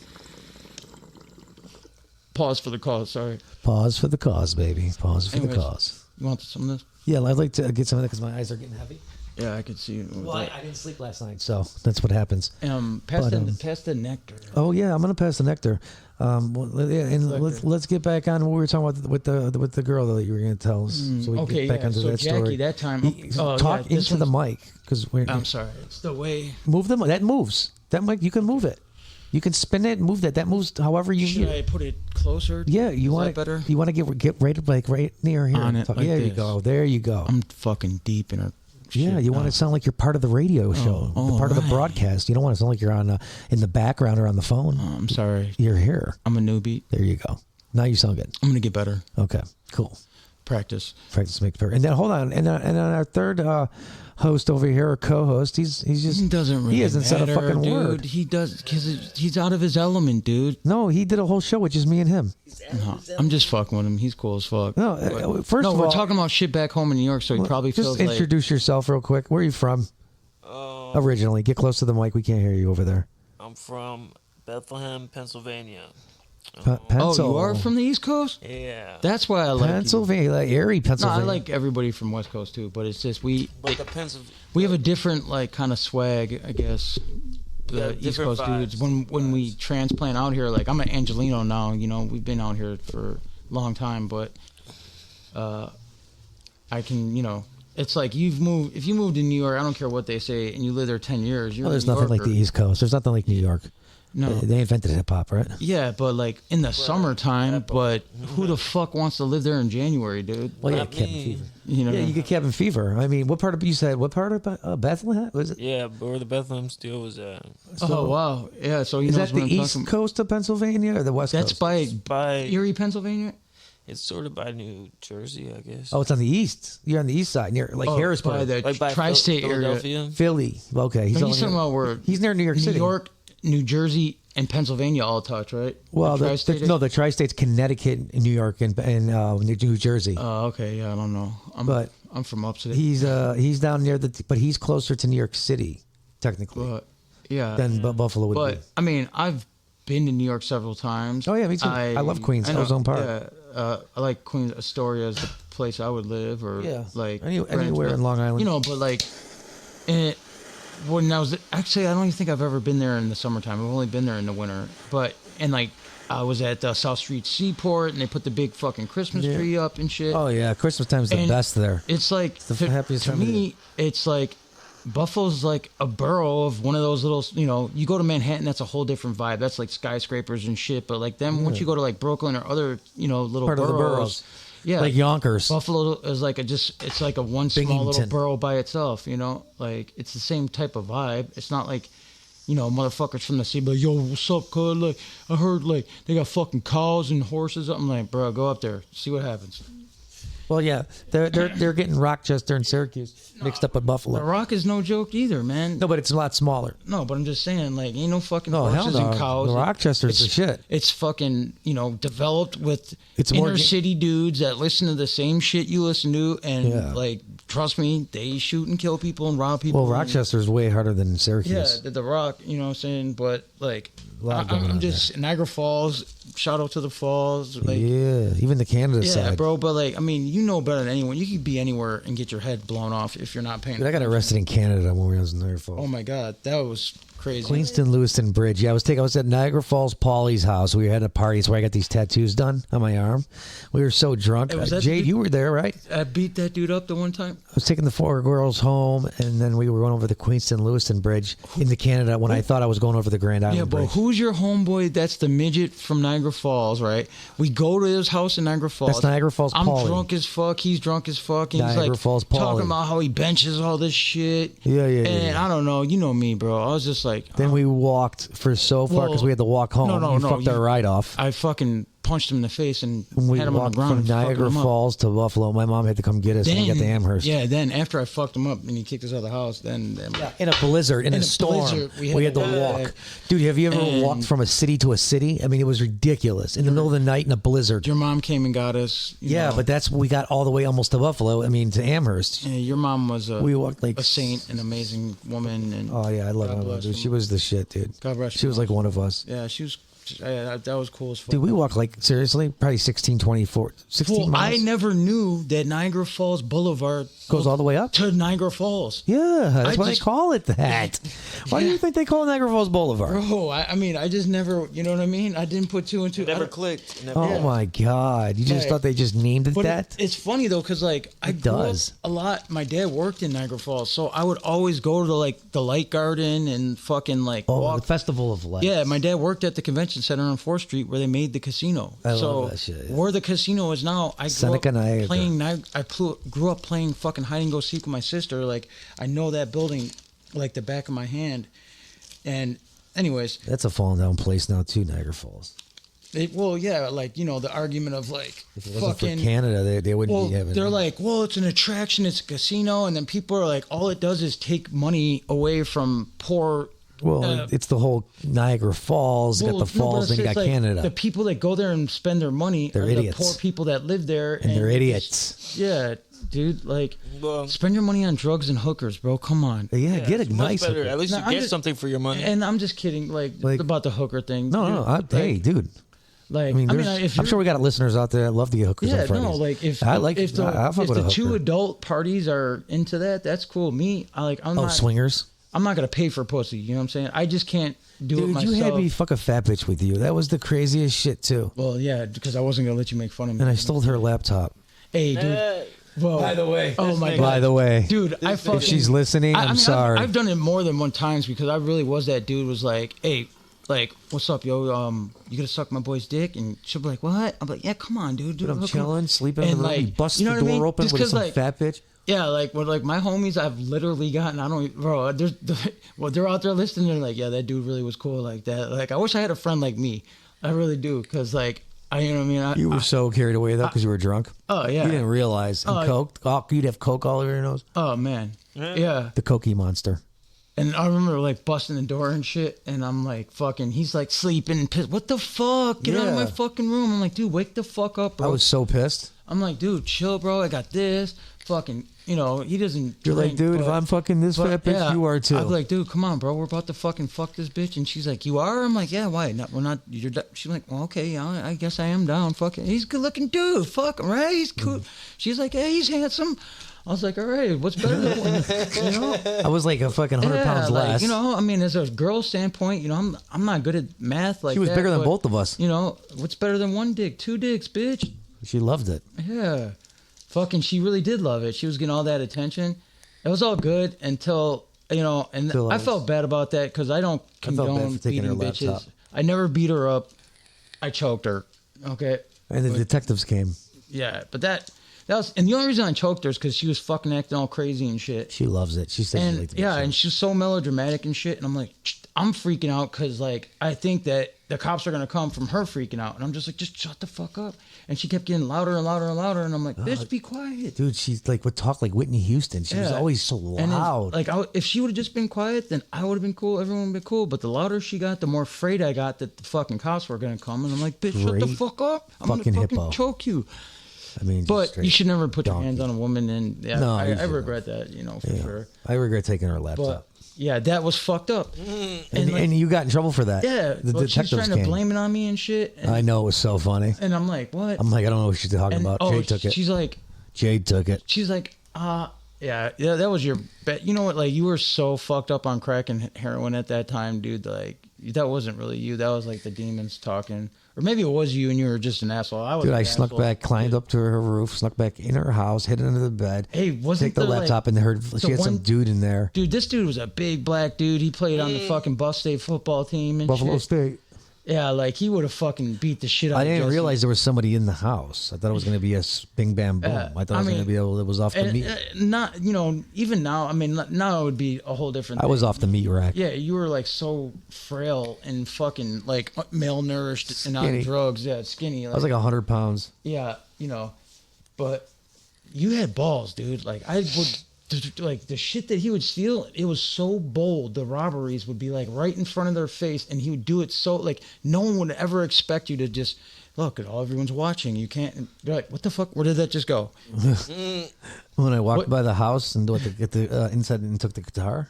Pause for the cause, sorry. Pause for the cause, baby. Pause for the cause. You want some of this? Yeah, I'd like to get some of that because my eyes are getting heavy. Yeah, I could see. Well, I didn't sleep last night, so that's what happens. Pass the nectar. Oh yeah, I'm gonna pass the nectar. Let's get back on what we were talking about with the girl that you were gonna tell us. So we Okay, get back onto that Jackie, story. that time. Talk into the mic because we're. I'm sorry. It's the way. Move them. That moves. That mic. You can move it. You can spin it and move that. That moves however you Should need. I put it closer? Yeah, you want it better. You want to get right near here. On it, like there you this. go. There you go. I'm fucking deep in a. Yeah, you want to sound like you're part of the radio show, part of the broadcast. You don't want to sound like you're on in the background or on the phone. I'm sorry. You're here. I'm a newbie. There you go. Now you sound good. I'm gonna get better. Okay, cool. Practice Makes perfect. And then hold on, and on our third host over here, or co-host, he's just he doesn't really he hasn't said a fucking dude. word. He does because he's out of his element, dude. No, he did a whole show with just me and him. No, I'm just fucking with him. He's cool as fuck. No, first of all, we're talking about shit back home in New York, so he probably just feels introduce yourself real quick. Where are you from? Originally, get close to the mic. We can't hear you over there. I'm from Bethlehem, Pennsylvania. Oh, you are from the East Coast? Yeah. That's why I like Pennsylvania, like Erie, Pennsylvania. No, I like everybody from West Coast too, but it's just we Pennsylvania. have a different like kind of swag, I guess. The East Coast vibes, dudes. When we transplant out here, like I'm an Angelino now. You know, we've been out here for a long time, but I can, you know, it's like you've moved. If you moved to New York, I don't care what they say, and you live there 10 years. You're there's a New nothing like Yorker. the East Coast. There's nothing like New York. No, they invented hip hop, right? Yeah, but like in the summertime. But who the fuck wants to live there in January, dude? Well, yeah, Not cabin me. fever. You know, Yeah, you get cabin fever. I mean, what part of you said? What part of Bethlehem was it? Yeah, where the Bethlehem Steel was at. oh wow, yeah. So he Is knows that what the I'm east talking- coast of Pennsylvania or the west That's coast? by By Erie, Pennsylvania. it's sort of by New Jersey, I guess. Oh, it's on the east. You're on the east side, near like Harrisburg, by the Like by tri-state area. Philadelphia. Philly. Okay, No, he's talking about where he's near New York City. New York, New Jersey, and Pennsylvania all touch, right? Well, The the tri-state- tri-states, Connecticut, New York, and New Jersey. Oh, okay. Yeah, I don't know. I'm from upstate. He's down near but he's closer to New York City, technically, But yeah, than Buffalo would but be. I mean, I've been to New York several times. Oh yeah, me too. I love Queens, know, Ozone Park. Yeah, I like Queens. Astoria is the place I would live, or Yeah, like anywhere in Long Island. You know, but like, when I was actually, I don't even think I've ever been there in the summertime. I've only been there in the winter. But and like, I was at the South Street Seaport, and they put the big fucking Christmas tree up and shit. Oh yeah, Christmas time's the And best there. It's like the happiest to time of the me. It's like Buffalo's like a borough of one of those little. You know, you go to Manhattan, that's a whole different vibe. That's like skyscrapers and shit. But like then once you go to like Brooklyn or other, you know, little Part of the boroughs, boroughs. yeah, Like Yonkers. Buffalo is like it's like a one small little Binghamton. borough by itself. You know, like it's the same type of vibe. It's not like, you know, motherfuckers from the city, like, yo, what's up, cuz? Like, I heard, like, they got fucking cows and horses. I'm like, bro, go up there, see what happens. Well, yeah, they're getting Rochester and Syracuse mixed up with The Buffalo. Rock is no joke either, man. No, but it's a lot smaller. No, but I'm just saying, like, ain't no fucking No, hell horses no. and cows. The Rochester's the shit. It's fucking, you know, developed with It's more inner city dudes that listen to the same shit you listen to, and Yeah. like, trust me, they shoot and kill people and rob people. Well, and- Rochester's way harder than Yeah, Syracuse. the Rock, you know what I'm saying? But, like, lot going I'm on just, Niagara Falls, shout out to the falls. Like, Yeah, even the Canada yeah, side. bro, but, like, I mean, you know better than anyone. You could be anywhere and get your head blown off if you're not paying Dude, I got arrested in Canada when we was in there. Oh, my God. That was crazy. Queenston Lewiston Bridge. Yeah, I was at Niagara Falls Paulie's house. We had a party, so I got these tattoos done on my arm. We were so drunk. Hey, was that Jade, dude- you were there, right? I beat that dude up the one time. I was taking the 4 girls home, and then we were going over the Queenston Lewiston Bridge into Canada when I thought I was going over the Grand Island Yeah, but Bridge. who's your homeboy? That's the midget from Niagara Falls, right? We go to his house in Niagara Falls. That's Niagara Falls I'm Paulie. drunk as fuck. He's drunk as fuck. And Niagara he's like Falls Paulie. talking about how he benches all this shit. Yeah. And I don't know. You know me, bro. I was just like, Then we walked for so far because Well, we had to walk home. no, You no, fucked our ride off. I fucking punched him in the face and We had him on the walked ground. from and fucked Niagara him up. Falls to Buffalo. My mom had to come get us when we got to Amherst. Yeah, then after I fucked him up and he kicked us out of the house, then In a blizzard, in a storm, blizzard, we had to walk. Dude, have you ever And- walked from a city to a city? I mean, it was ridiculous. In the middle of the night in a blizzard. your mom came and got us. you Yeah, know. but that's we got all the way almost to Buffalo. I mean, to Amherst. Yeah, your mom was We walked like a saint, an amazing woman, and Oh yeah, I love God her. bless Dude. her. She was the shit, dude. God bless She her was like mom. one of us. Yeah, she was. That was cool as fuck. Dude, we walked like seriously, probably 16, 24, 16 Well, I miles. never knew that Niagara Falls Boulevard Goes all the way up. to Niagara Falls. Yeah, that's I why just- they call it that. Why do you think they call it Niagara Falls Boulevard? Bro, I mean, I just never, you know what I mean? I didn't put two and two. It never I- clicked. It never Oh my God! You just Right. thought they just named it But that? it's funny though, cause like I It grew up does. a lot. My dad worked in Niagara Falls, so I would always go to like the Light Garden and fucking like Oh, walk. the Festival of Lights. Yeah, my dad worked at the convention center on 4th Street where they made the casino. I so love that shit, yeah. where the casino is now, I grew Seneca, up Niagara. playing. Grew up playing fucking hide and go seek with my sister. Like I know that building like the back of my hand. And anyways, That's a fallen down place now too, Niagara Falls. well, yeah, like you know the argument of like If it wasn't fucking for Canada, they wouldn't Well, be having. they're like, well, it's an attraction, it's a casino, and then people are like, all it does is take money away from poor. well, it's the whole Niagara Falls. Well, got the no, falls, but then you it's got like Canada. The people that go there and spend their money They're are idiots. the poor people that live there, and they're idiots. Yeah, dude, like Well, spend your money on drugs and hookers, bro. Come on. Yeah, get a it's much nice. better. hooker. At least No, you I'm get just- something for your money. And I'm just kidding, like about the hooker thing. No, dude. hey, dude. Like, I mean, if I'm you're- sure we got listeners out there that love to get hookers Yeah, on Fridays. no, like if I like if the, I'll fuck if with a the two hooker. adult parties are into that, that's cool. Me, I'm Oh, not. swingers. I'm not gonna pay for pussy. You know what I'm saying? I just can't do it Dude, myself. you had me fuck a fat bitch with you. That was the craziest shit too. Well, yeah, because I wasn't gonna let you make fun of me. And I stole her laptop. Hey, dude. Whoa. By the way, Oh this my nigga- god. By the way, Dude, I fucking. if she's listening, I I'm mean, sorry. I've done it more than one times because I really was that dude. Was like, hey, like, what's up, yo? You gonna suck my boy's dick? And she'll be like, what? I'm like, yeah, come on, dude. Dude, I'm hook me chilling, up." sleeping in And, the room. like, You bust you know the what I door mean? open Just with 'cause, some like, fat bitch. Yeah, like with like my homies, I've literally gotten. I don't, bro. There's, well, they're out there listening. They're like, yeah, that dude really was cool like that. Like, I wish I had a friend like me. I really do, cause like, you know what I mean. You were so carried away though because you were drunk. Oh yeah. You didn't realize. And Oh, coke, you'd have coke all over your nose. Oh man. Yeah. The cokey monster. And I remember like busting the door and shit, and I'm like, fucking, he's like sleeping and pissed. What the fuck? Get out of my Yeah. fucking room. I'm like, dude, wake the fuck up, bro. I was so pissed. I'm like, dude, chill, bro. I got this. Fucking, you know, he doesn't. You're like, drink, dude, if but- I'm fucking this fat bitch, yeah, you are too. I'd be like, dude, come on, bro. We're about to fucking fuck this bitch. And she's like, you are? I'm like, yeah, why? No, we're not. She's like, well, okay, yeah, I guess I am down. Fucking, he's a good looking dude. Fuck him, right? He's cool. She's like, hey, he's handsome. I was like, all right, what's better than one? You know? I was like a fucking 100 pounds like, less. you know, I mean, as a girl standpoint, you know, I'm not good at math like she was that, bigger than but, both of us. You know, what's better than one dick? Two dicks, bitch. She loved it. Yeah. Fucking, she really did love it. She was getting all that attention. It was all good until, you know, and Till I I was- felt bad about that because I don't I felt bad condone for taking her beating bitches. laptop. I never beat her up. I choked her. Okay. And the detectives came. Yeah, but that was, and the only reason I choked her is because she was fucking acting all crazy and shit. She loves it. She said she And liked it. yeah, and she's so melodramatic and shit. And I'm like, I'm freaking out because like I think that the cops are gonna come from her freaking out, and I'm just like, just shut the fuck up. And she kept getting louder and louder and louder, and I'm like, bitch, be quiet. Dude, she's like would talk like Whitney Houston. She was Yeah. always so And loud. like if she would have just been quiet, then I would have been cool. Everyone would be cool. But the louder she got, the more afraid I got that the fucking cops were gonna come. And I'm like, bitch, shut the Great fuck up. I'm fucking gonna fucking hippo. choke you. I mean, just But straight you should never put your donkey. hands on a woman. And yeah, No, you I shouldn't. regret that, you know, for Yeah. sure. I regret taking her laptop. But yeah, that was fucked up. and, like, and you got in trouble for that. yeah, the but she's detectives trying to came. blame it on me and shit. And, I know it was so funny. and I'm like, what? I'm like, I don't know what she's talking and about. oh, Jade took it. she's like, Jade took it. she's like, Yeah, that was your bet. You know what? Like, you were so fucked up on crack and heroin at that time, dude. Like, that wasn't really you. That was like the demons talking. Or maybe it was you and you were just an asshole. I snuck back, climbed up to her roof, snuck back in her house, hid under the bed. Hey, wasn't take the laptop and heard she had some dude in there. Dude, this dude was a big black dude. He played on the fucking Buff State football team and Buffalo shit. State. Yeah, like he would have fucking beat the shit out of I didn't Jesse. realize there was somebody in the house. I thought it was going to be a bing bam boom. I thought it was going to be it was off the meat. Not, even now, I mean, now it would be a whole different thing. I was off the meat rack. Yeah, you were like so frail and fucking like malnourished and on drugs. Yeah, skinny. I was like 100 pounds. Yeah, but you had balls, dude. Like I would. Like the shit that he would steal, it was so bold. The robberies would be like right in front of their face, and he would do it so like no one would ever expect you to just look at all everyone's watching. You can't. They're like, what the fuck? Where did that just go? When I walked by the house and get the inside and took the guitar.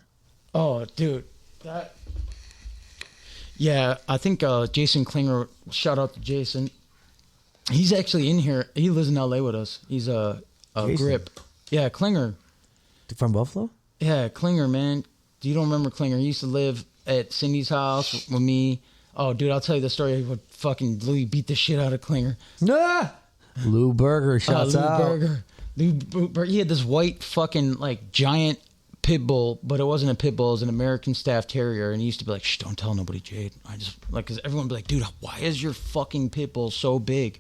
Oh, dude, that. Yeah, I think Jason Klinger. Shout out to Jason. He's actually in here. He lives in LA with us. He's a grip. Yeah, Klinger. From Buffalo? Yeah, Klinger, man. You don't remember Klinger? He used to live at Cindy's house with me. Oh, dude, I'll tell you the story of what fucking Louis beat the shit out of Klinger. Nah! Lou Berger, shouts out. Lou Berger. He had this white fucking, like, giant pit bull, but it wasn't a pit bull. It was an American Staff Terrier, and he used to be like, shh, don't tell nobody, Jade. I just, like, because everyone would be like, dude, why is your fucking pit bull so big?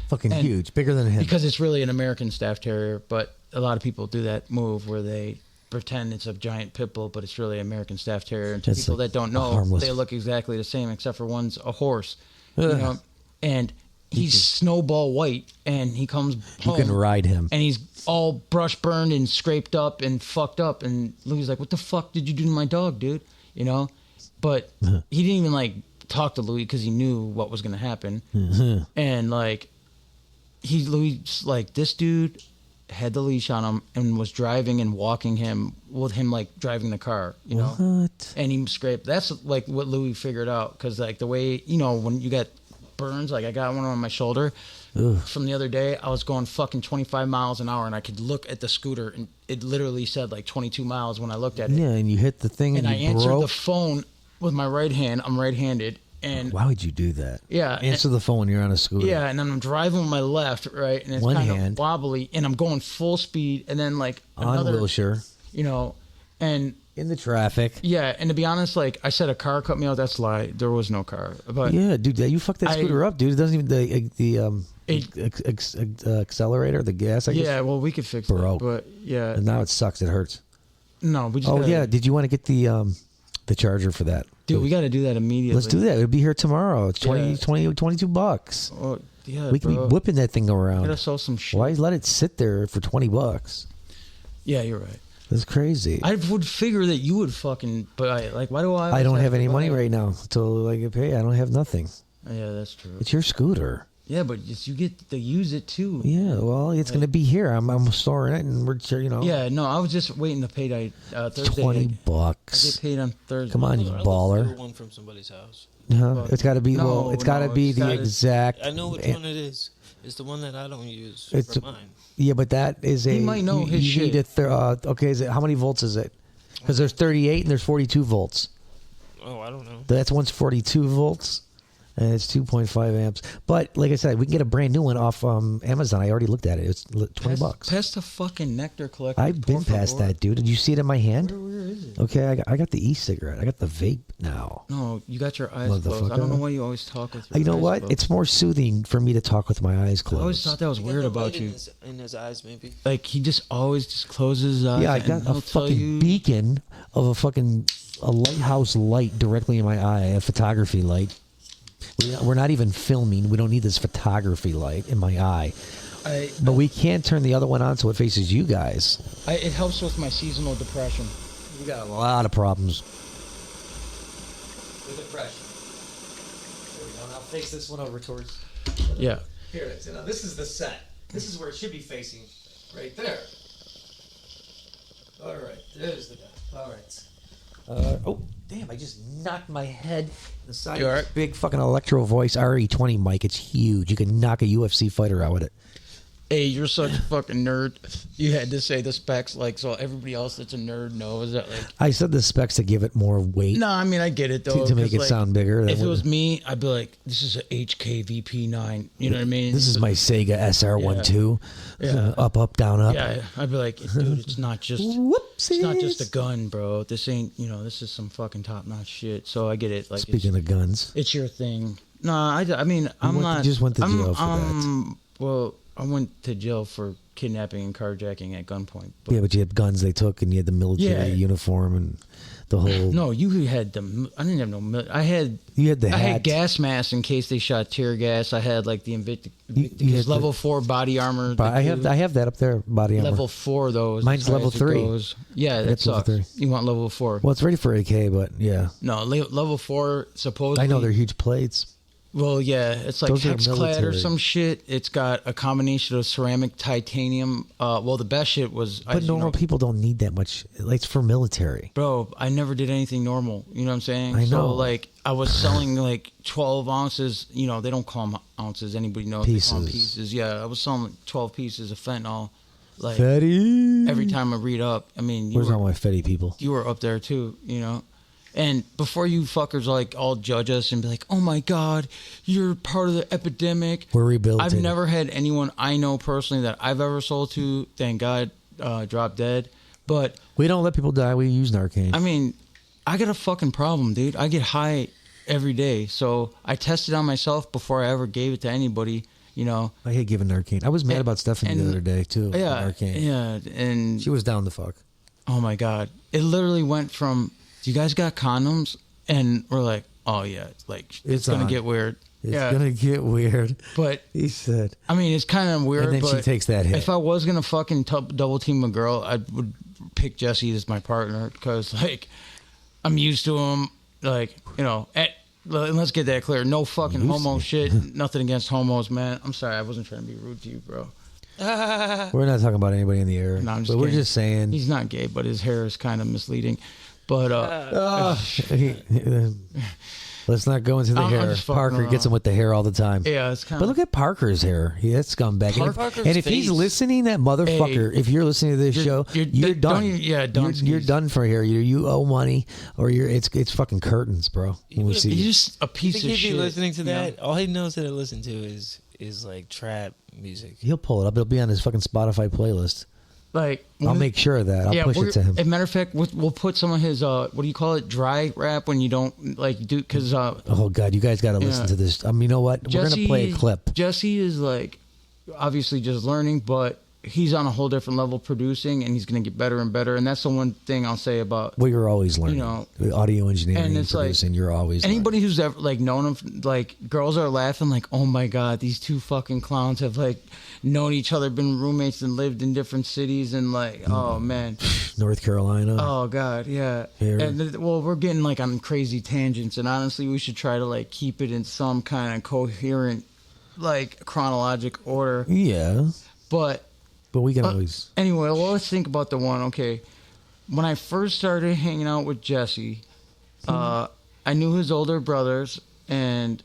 Fucking huge, bigger than him. Because it's really an American Staff Terrier, but a lot of people do that move where they pretend it's a giant pit bull, but it's really an American Staff Terrier. And to people that don't know, harmless. They look exactly the same, except for one's a horse. And he's snowball white, and he comes home. You can ride him. And he's all brush burned and scraped up and fucked up. And Louis like, what the fuck did you do to my dog, dude? But he didn't even, like, talk to Louis because he knew what was going to happen. And, like, Louis, like, this dude had the leash on him and was driving and walking him with him, like, driving the car, What? And he scraped. That's, like, what Louis figured out. Because, like, the way, when you get burns, like, I got one on my shoulder. From the other day, I was going fucking 25 miles an hour, and I could look at the scooter, and it literally said, like, 22 miles when I looked at it. Yeah, and you hit the thing and I you answered broke. the phone with my right hand. I'm right-handed. And why would you do that? Yeah. Answer the phone when you're on a scooter. Yeah, and then I'm driving with my left, right? And it's One kind hand. of wobbly, and I'm going full speed, and then, like, another... On Wilshire. And... In the traffic. Yeah, and to be honest, like, I said a car cut me out. That's a lie. There was no car. But yeah, dude, you fucked that scooter up, dude. It doesn't even... The accelerator, the gas, I guess. Yeah, well, we could fix broke. that, but, yeah. And now it sucks. It hurts. No, we just yeah. Did you want to get the charger for that? Dude, we got to do that immediately. Let's do that. It'll be here tomorrow. It's $22. Oh, yeah, we can be whipping that thing around. Gotta sell some shit. Why let it sit there for $20? Yeah, you're right. That's crazy. I would figure that you would fucking buy it. Like, why do I? I don't have any money right now until I get paid. I don't have nothing. Yeah, that's true. It's your scooter. Yeah, but you get to use it too. Yeah, well, it's going to be here. I'm storing it, and we're Yeah, no, I was just waiting to pay Thursday. $20. I get paid on Thursday. Come on, you baller. One from somebody's house. It's got to be. It's got to be the exact. I know which one it is. It's the one that I don't use for mine. Yeah, but that is He might know his shit. Okay, how many volts is it? Because there's 38 and there's 42 volts. Oh, I don't know. That's one's 42 volts. And it's 2.5 amps. But like I said, we can get a brand new one off Amazon. I already looked at it. It's $20. Pass the fucking nectar collector. I've been past that, dude. Did you see it in my hand? Where is it? Okay, I got the e-cigarette. I got the vape now. No, you got your eyes closed. I don't know why you always talk with your eyes You know what? closed. It's more soothing for me to talk with my eyes closed. I always thought that was weird about you. In his eyes, maybe. Like, he just always just closes his eyes. Yeah, I got a fucking beacon of a lighthouse light directly in my eye, a photography light. We're not even filming. We don't need this photography light in my eye. But we can't turn the other one on so it faces you guys. It helps with my seasonal depression. We got a lot of problems. With depression. There we go. Now face this one over towards... Yeah. Here it is. Now this is the set. This is where it should be facing. Right there. All right. There's the guy. All right. Oh, damn, I just knocked my head in the side of this big fucking Electro Voice RE20 mic. It's huge. You can knock a UFC fighter out with it. Hey, you're such a fucking nerd. You had to say the specs, like, so everybody else that's a nerd knows that, like. I said the specs to give it more weight. No, I mean, I get it, though. To make it sound bigger. If it was me, I'd be like, this is a HKVP9. You know what I mean? This is my Sega SR12. Yeah. Up, down, up. Yeah, I'd be like, dude, it's not just Whoopsies. It's not just a gun, bro. This ain't, this is some fucking top-notch shit. So I get it. Like, speaking of guns. It's your thing. No, I mean, I'm not. You just went to jail for that. Well, I went to jail for kidnapping and carjacking at gunpoint. Yeah, but you had guns they took, and you had the military uniform and the whole. No, you had the. I didn't have no. I had. You had the hat. I had gas masks in case they shot tear gas. I had like the Invictus level 4 body armor. I have that up there, body armor. Level 4 those. Mine's level 3. Yeah, that sucks. You want level 4? Well, it's ready for AK, but yeah. No, level 4 supposedly. I know they're huge plates. Well, yeah, it's like Hexclad or some shit. It's got a combination of ceramic, titanium. Well, the best shit was. But normal people don't need that much. Like, it's for military. Bro, I never did anything normal. You know what I'm saying? I know. So, like, I was selling like 12 ounces. They don't call them ounces. Anybody knows they call them pieces. Yeah, I was selling like 12 pieces of fentanyl. Like, Fetty. Every time I read up, I mean, where's all my Fetty people? You were up there too, And before you fuckers like all judge us and be like, "Oh my God, you're part of the epidemic." We're rebuilding. I've never had anyone I know personally that I've ever sold to, thank God, drop dead. But we don't let people die. We use Narcan. I mean, I got a fucking problem, dude. I get high every day, so I tested on myself before I ever gave it to anybody. I hate giving Narcan. I was mad about Stephanie the other day too. Yeah, Narcan. Yeah, and she was down the fuck. Oh my God! It literally went from, "You guys got condoms?" And we're like, "Oh yeah, it's gonna get weird." It's gonna get weird. But he said, I mean, it's kind of weird. And then but she takes that hit. If I was gonna fucking double team a girl, I would pick Jesse as my partner because I'm used to him. And let's get that clear. No fucking homo shit. Nothing against homos, man. I'm sorry, I wasn't trying to be rude to you, bro. We're not talking about anybody in the air. No, I'm just but kidding. We're just saying he's not gay, but his hair is kind of misleading. But let's not go into the hair. Parker gets him with the hair all the time. Yeah, it's kind of. But look at Parker's hair. That's scumbag. And if he's listening, that motherfucker. If you're listening to this show, you're done. You're done for hair. You owe money, or it's fucking curtains, bro. When we see you're just a piece of shit. If he'd be listening to that, all he knows how to listen to is like trap music. He'll pull it up. It'll be on his fucking Spotify playlist. I'll make sure of that. I'll push it to him. As a matter of fact, we'll put some of his what do you call it, dry rap when you don't do because. Oh God, you guys got to listen to this. You know what? We're gonna play a clip. Jesse is obviously just learning, but he's on a whole different level producing, and he's gonna get better and better. And that's the one thing I'll say about. Well, you're always learning. Audio engineering and producing. You're always anybody learning. who's ever known him. Girls are laughing oh my God, these two fucking clowns have known each other, been roommates, and lived in different cities, and oh man, North Carolina. Oh God, yeah. Here. And we're getting on crazy tangents, and honestly, we should try to keep it in some kind of coherent, chronologic order. Yeah. But we can always. Anyway, let's think about the one. Okay, when I first started hanging out with Jesse, I knew his older brothers, and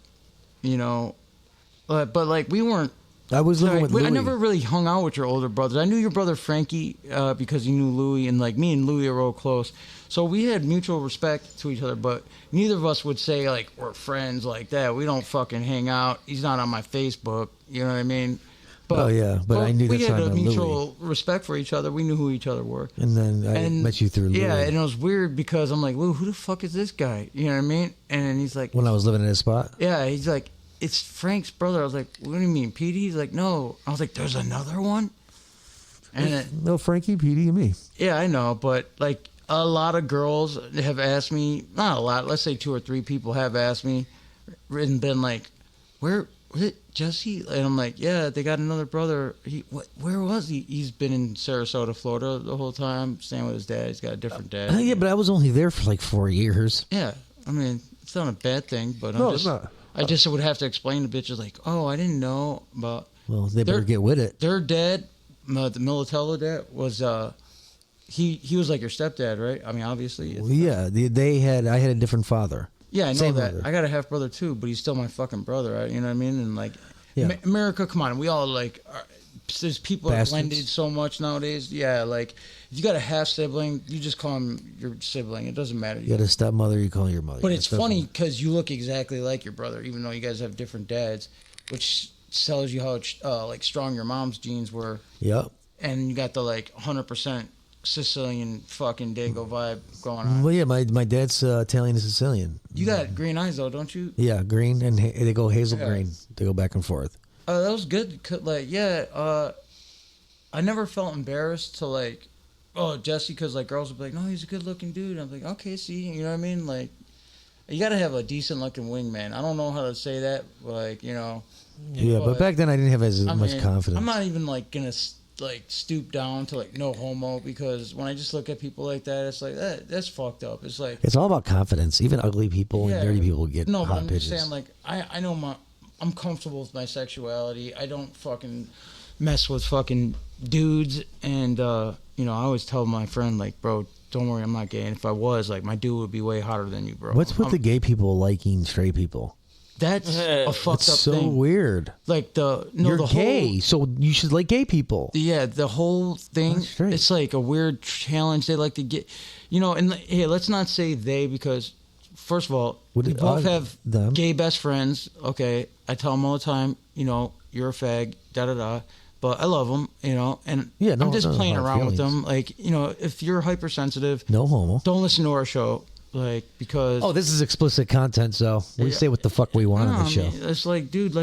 but we weren't. I was living with Louis. I never really hung out with your older brothers. I knew your brother Frankie because he knew Louis, and me and Louis are real close. So we had mutual respect to each other, but neither of us would say we're friends like that. We don't fucking hang out. He's not on my Facebook. You know what I mean? But, I knew we that's had a mutual respect for each other. We knew who each other were. And then I met you through Louis. Yeah, and it was weird because I'm like, Lou, who the fuck is this guy? You know what I mean? And he's like, when I was living in his spot. Yeah, he's like, it's Frank's brother. I was like, what do you mean, Petey? He's like, no. I was like, there's another one? And no, Frankie, Petey, and me. Yeah, I know, but a lot of girls have asked me, not a lot, let's say 2 or 3 people have asked me and been like, where was it Jesse? And I'm like, yeah, they got another brother. Where was he? He's been in Sarasota, Florida the whole time, staying with his dad. He's got a different dad. Yeah, but I was only there for 4 years. Yeah, I mean, it's not a bad thing, but it's not. I just would have to explain to bitches oh, I didn't know about. Well, they better get with it. Their dad, the Militello dad, was he was like your stepdad, right? I mean, obviously. Well, yeah, I had a different father. Yeah, I know Same that. brother. I got a half brother too, but he's still my fucking brother. Right? You know what I mean? And yeah. America, come on, we all there's people that Bastards. blended so much nowadays. Yeah, like if you got a half sibling, you just call him your sibling. It doesn't matter. You got a stepmother, you call your mother. But it's funny because you look exactly like your brother, even though you guys have different dads, which tells you how like strong your mom's genes were. Yep. And you got the like 100% Sicilian fucking Dago vibe going on. Well, yeah, my dad's Italian and Sicilian. You got green eyes though, don't you? Yeah, green and they go hazel green. They go back and forth. That was good. Like, yeah, I never felt embarrassed to like, oh, Jesse, because like girls would be like, no, he's a good looking dude. I'm like, okay, see, you know what I mean? Like, you got to have a decent looking wingman. I don't know how to say that, but like, you know. Yeah, but back then I didn't have as much confidence. I'm not even like gonna like stoop down to like no homo, because when I just look at people like that, it's like that's fucked up. It's like it's all about confidence. Even ugly people and dirty people get no, hot but I'm pitches. just saying, like I know I'm comfortable with my sexuality. I don't fucking mess with fucking dudes, and you know, I always tell my friend like, bro, don't worry, I'm not gay. And if I was, like, my dude would be way hotter than you, bro. What's with the gay people liking straight people? That's a fucked up so thing. weird. Like you're gay, so you should like gay people. Yeah, the whole thing. It's like a weird challenge they like to get. You know, and hey, let's not say they, because first of all, we both have gay best friends. Okay, I tell them all the time, you know, you're a fag, da da da. But I love them, you know, and I'm just playing around with them. Like, you know, if you're hypersensitive, no homo, don't listen to our show. Like, because this is explicit content, so we say what the fuck we want on the show. I mean, it's like, dude,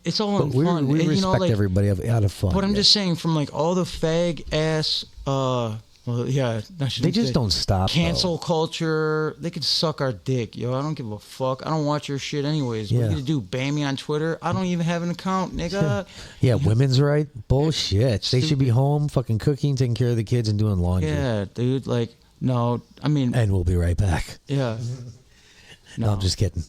it's all in fun. We respect, you know, like, everybody out of fun. But I'm just saying, from like all the fag ass, well, yeah, they just don't stop. Cancel culture. They could suck our dick, yo. I don't give a fuck. I don't watch your shit anyways. What are you gonna do? Ban me on Twitter? I don't even have an account, nigga. Yeah, women's right? Bullshit. They should be home, fucking cooking, taking care of the kids, and doing laundry. Yeah, dude. Like, no, I mean. And we'll be right back. Yeah. No, I'm just kidding.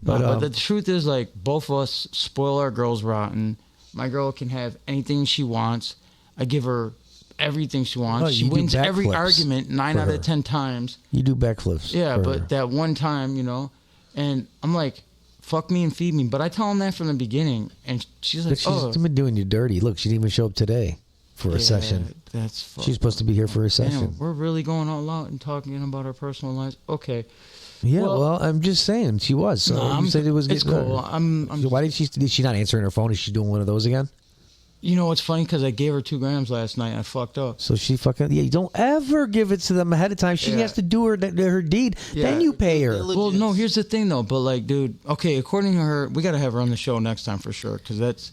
But the truth is, like, both of us spoil our girls rotten. My girl can have anything she wants. I give her everything she wants. She wins every argument 9 out of 10 times. You do backflips. Yeah, but that one time, you know, and I'm like, fuck me and feed me. But I tell him that from the beginning, and she's like, she's been doing you dirty. Look, she didn't even show up today for a session. That's fucked. She's supposed to be here for a session. Damn, we're really going all out and talking about our personal lives. Okay. Yeah, well, I'm just saying she was. So you said it was. It's cool. So why did she not answering her phone? Is she doing one of those again? You know what's funny? Because I gave her 2 grams last night and I fucked up. So she fucking... Yeah, you don't ever give it to them ahead of time. She has to do her deed. Yeah. Then you pay her. Well, no, here's the thing, though. But, like, dude, okay, according to her, we got to have her on the show next time for sure. Because that's...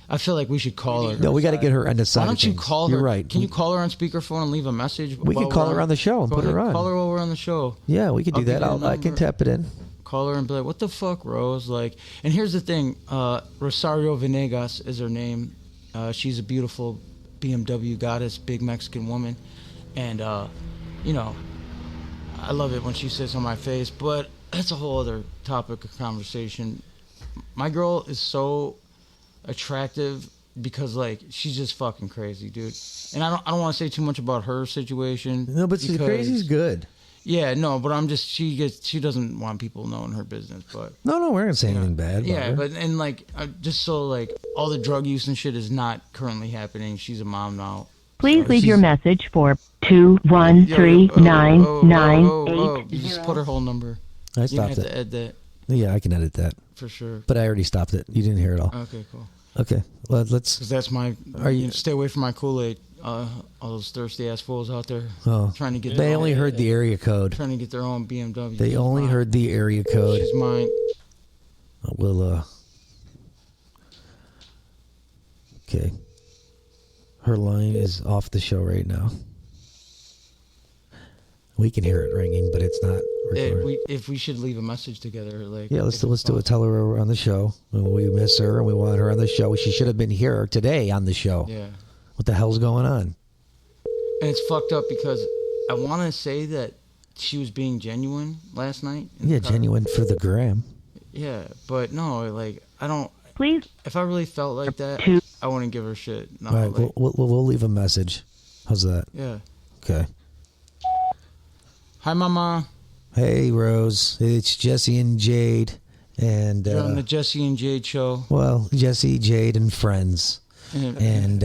I feel like we should call her. No, we got to get her on the side. Why don't you call her? You're right. Can you call her on speakerphone and leave a message? We can call her on the show and put her on. Call her while we're on the show. Yeah, we can do that. I can tap it in. Call her and be like, what the fuck, Rose? Like, and here's the thing. Rosario Venegas is her name. She's a beautiful BMW goddess, big Mexican woman. And, you know, I love it when she sits on my face. But that's a whole other topic of conversation. My girl is so attractive because, like, she's just fucking crazy, dude. And I don't want to say too much about her situation. No, but crazy's good. Yeah, no, but I'm just she doesn't want people knowing her business, but no, we're not saying anything bad. Yeah, but and like just so like all the drug use and shit is not currently happening. She's a mom now. Please leave your message for 2139988. You just put her whole number. I stopped it. To edit that. Yeah, I can edit that for sure. But I already stopped it. You didn't hear it all. Okay, cool. Okay, well, let's. Because that's my. Stay away from my Kool-Aid. All those thirsty ass fools out there trying to get. They only heard the area code. Trying to get their own BMW. They only heard the area code. She's mine. We'll Okay. Her line is off the show right now. We can hear it ringing, but it's not recorded. If we should leave a message together, like let's do it. Tell her we're on the show. We miss her and we want her on the show. She should have been here today on the show. Yeah. What the hell's going on? And it's fucked up because I want to say that she was being genuine last night. Yeah, genuine for the gram. Yeah, but no, like, I don't... Please. If I really felt like that, I wouldn't give her shit. No, all right, like, we'll leave a message. How's that? Yeah. Okay. Hi, Mama. Hey, Rose. It's Jesse and Jade. And you're on the Jesse and Jade show. Well, Jesse, Jade, and friends. And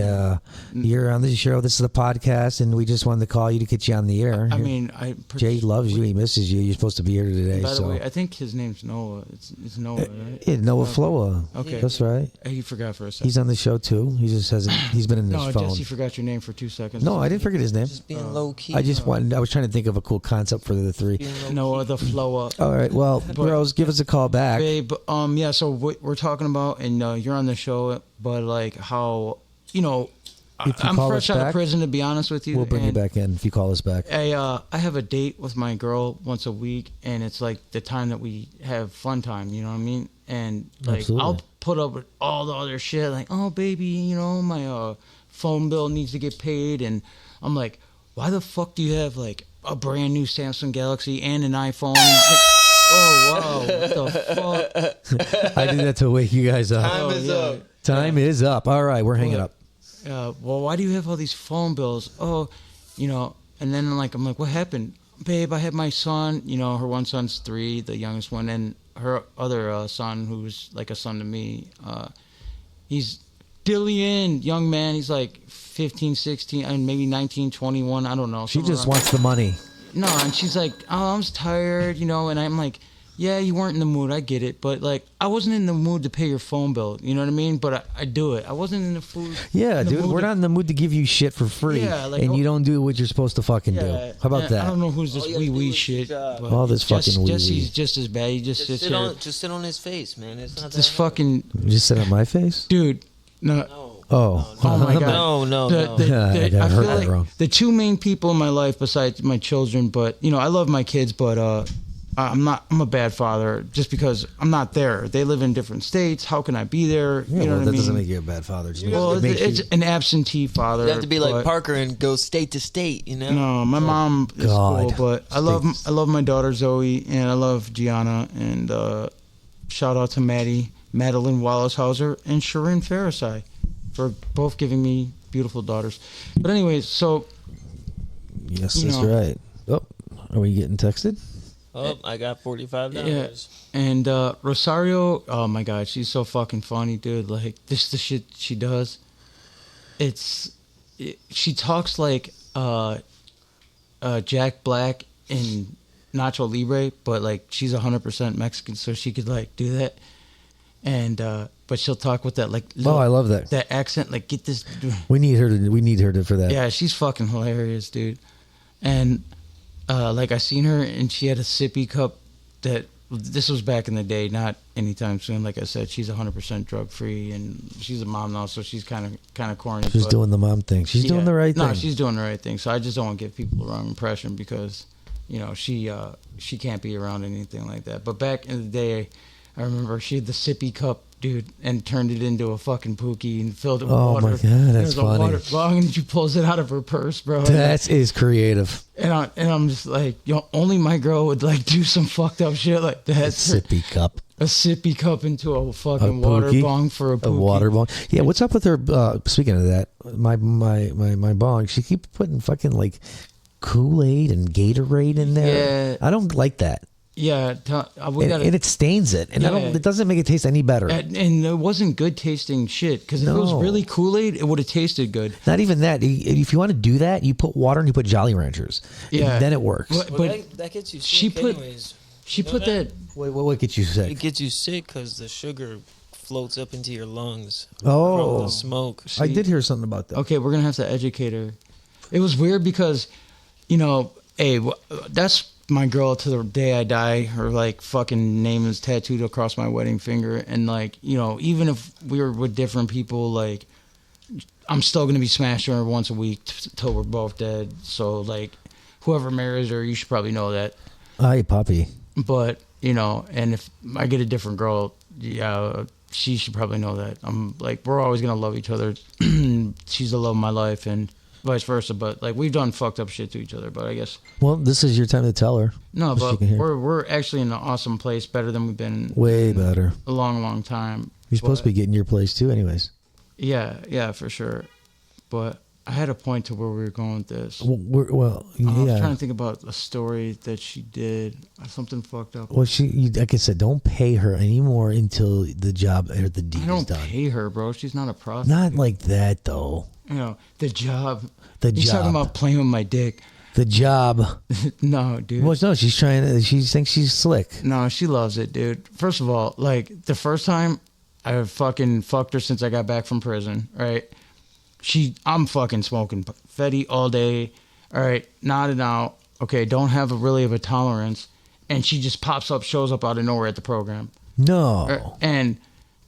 you're on the show. This is the podcast, and we just wanted to call you to get you on the air. I mean, Jade loves you. He misses you. You're supposed to be here today. By the way, I think his name's Noah. It's Noah, right? Yeah, Noah Floa. Okay. That's right. He forgot for a second. He's on the show too. He just hasn't. He's been in his phone. No, Jesse forgot your name for 2 seconds. No, I didn't forget his name. Just being low key. I was trying to think of a cool concept for the three. Noah the Floa. All right. Well, bros, give us a call back. Babe, yeah, so what we're talking about, and you're on the show, but like how, I'm fresh out of prison, to be honest with you. We'll bring you back in if you call us back. I have a date with my girl once a week, and it's like the time that we have fun time, you know what I mean? And like, Absolutely. I'll put up with all the other shit, like, oh, baby, my phone bill needs to get paid, and I'm like, why the fuck do you have like a brand new Samsung Galaxy and an iPhone? Oh, wow, what the fuck? I did that to wake you guys up. Time is up. Time is up. All right, we're hanging up. Well, why do you have all these phone bills? Oh, and then I'm like, what happened? Babe, I have my son, her one son's 3, the youngest one, and her other son, who's like a son to me, he's Dillian, young man, he's like 15, 16, and maybe 19, 21, I don't know. She just wants the money. No, and she's like, oh, I'm tired, and I'm like, yeah, you weren't in the mood, I get it, but like, I wasn't in the mood to pay your phone bill, you know what I mean? But I do it. I wasn't in the food. Yeah, dude, we're not in the mood to give you shit for free, and you don't do what you're supposed to fucking do. How about that? I don't know who's this wee shit. All this fucking wee. Jesse's just as bad. He just sits here. Just sit on his face, man. It's not this that fucking. Just sit on my face, dude. No. Oh my god. No. I got I feel heard like wrong. the two main people in my life besides my children, but I love my kids, but I'm a bad father just because I'm not there. They live in different states. How can I be there? Yeah, you know what I that mean? doesn't make you a bad father. It's an absentee father. You have to be like Parker and go state to state, No, my mom is cool, but I love my daughter Zoe, and I love Gianna, and shout out to Madeline Wallace-Hauser, and Sharon Farrisai for both giving me beautiful daughters. But anyways, so yes, that's right. Oh, are we getting texted? Oh, I got $45. Yeah. And Rosario, oh my god, she's so fucking funny, dude. Like, this the shit she does. She talks like Jack Black in Nacho Libre, but like she's 100% Mexican, so she could like do that. And but she'll talk with that like I love that accent. Like, get this. We need her to for that. Yeah, she's fucking hilarious, dude. And like I seen her, and she had a sippy cup. This was back in the day, not anytime soon. Like I said, she's 100% drug free, and she's a mom now, so she's kind of corny. She's doing the mom thing. She's doing the right thing. No, she's doing the right thing. So I just don't want to give people the wrong impression because, she can't be around anything like that. But back in the day, I remember she had the sippy cup, dude, and turned it into a fucking pookie and filled it with water. Oh my god, that's funny. Water bong, and she pulls it out of her purse, bro. That is creative. And I'm just like, only my girl would like do some fucked up shit like that. A sippy cup. A sippy cup into a fucking water bong for a pookie. A water bong. Yeah, what's up with her? Speaking of that, my bong. She keeps putting fucking like Kool-Aid and Gatorade in there. Yeah. I don't like that. Yeah, and it stains it, and it doesn't make it taste any better. And it wasn't good tasting shit, because if it was really Kool-Aid, it would have tasted good. Not even that. If you want to do that, you put water and you put Jolly Ranchers. Yeah, then it works. But that gets you sick anyways. She put that. What gets you sick? It gets you sick because the sugar floats up into your lungs. Oh, from the smoke. I did hear something about that. Okay, we're gonna have to educate her. It was weird because, that's my girl to the day I die. Her like fucking name is tattooed across my wedding finger, and like, even if we were with different people, like, I'm still gonna be smashing her once a week till we're both dead. So like, whoever marries her, you should probably know that. Hi, Poppy. But and if I get a different girl, she should probably know that. I'm like, we're always gonna love each other. She's the love of my life, and vice versa. But like, we've done fucked up shit to each other, but I guess, well, this is your time to tell her. No, but we're actually in an awesome place, better than we've been. Way better. A long time. You're supposed to be getting your place too anyways. Yeah, for sure. But I had a point to where we were going with this. Well, I was yeah. trying to think about a story that she did. Something fucked up. Well, like I said, don't pay her anymore until the job or the deed I don't is done. pay her, bro. She's not a prostitute. Not like that, though. You know, the job. The He's job. talking about playing with my dick. The job. No, dude. Well, no, she's trying to. She thinks she's slick. No, she loves it, dude. First of all, like the first time I fucking fucked her since I got back from prison, right? I'm fucking smoking Fetty all day. All right, nodding out. Okay, don't have really of a tolerance. And she just pops up, shows up out of nowhere at the program. No. And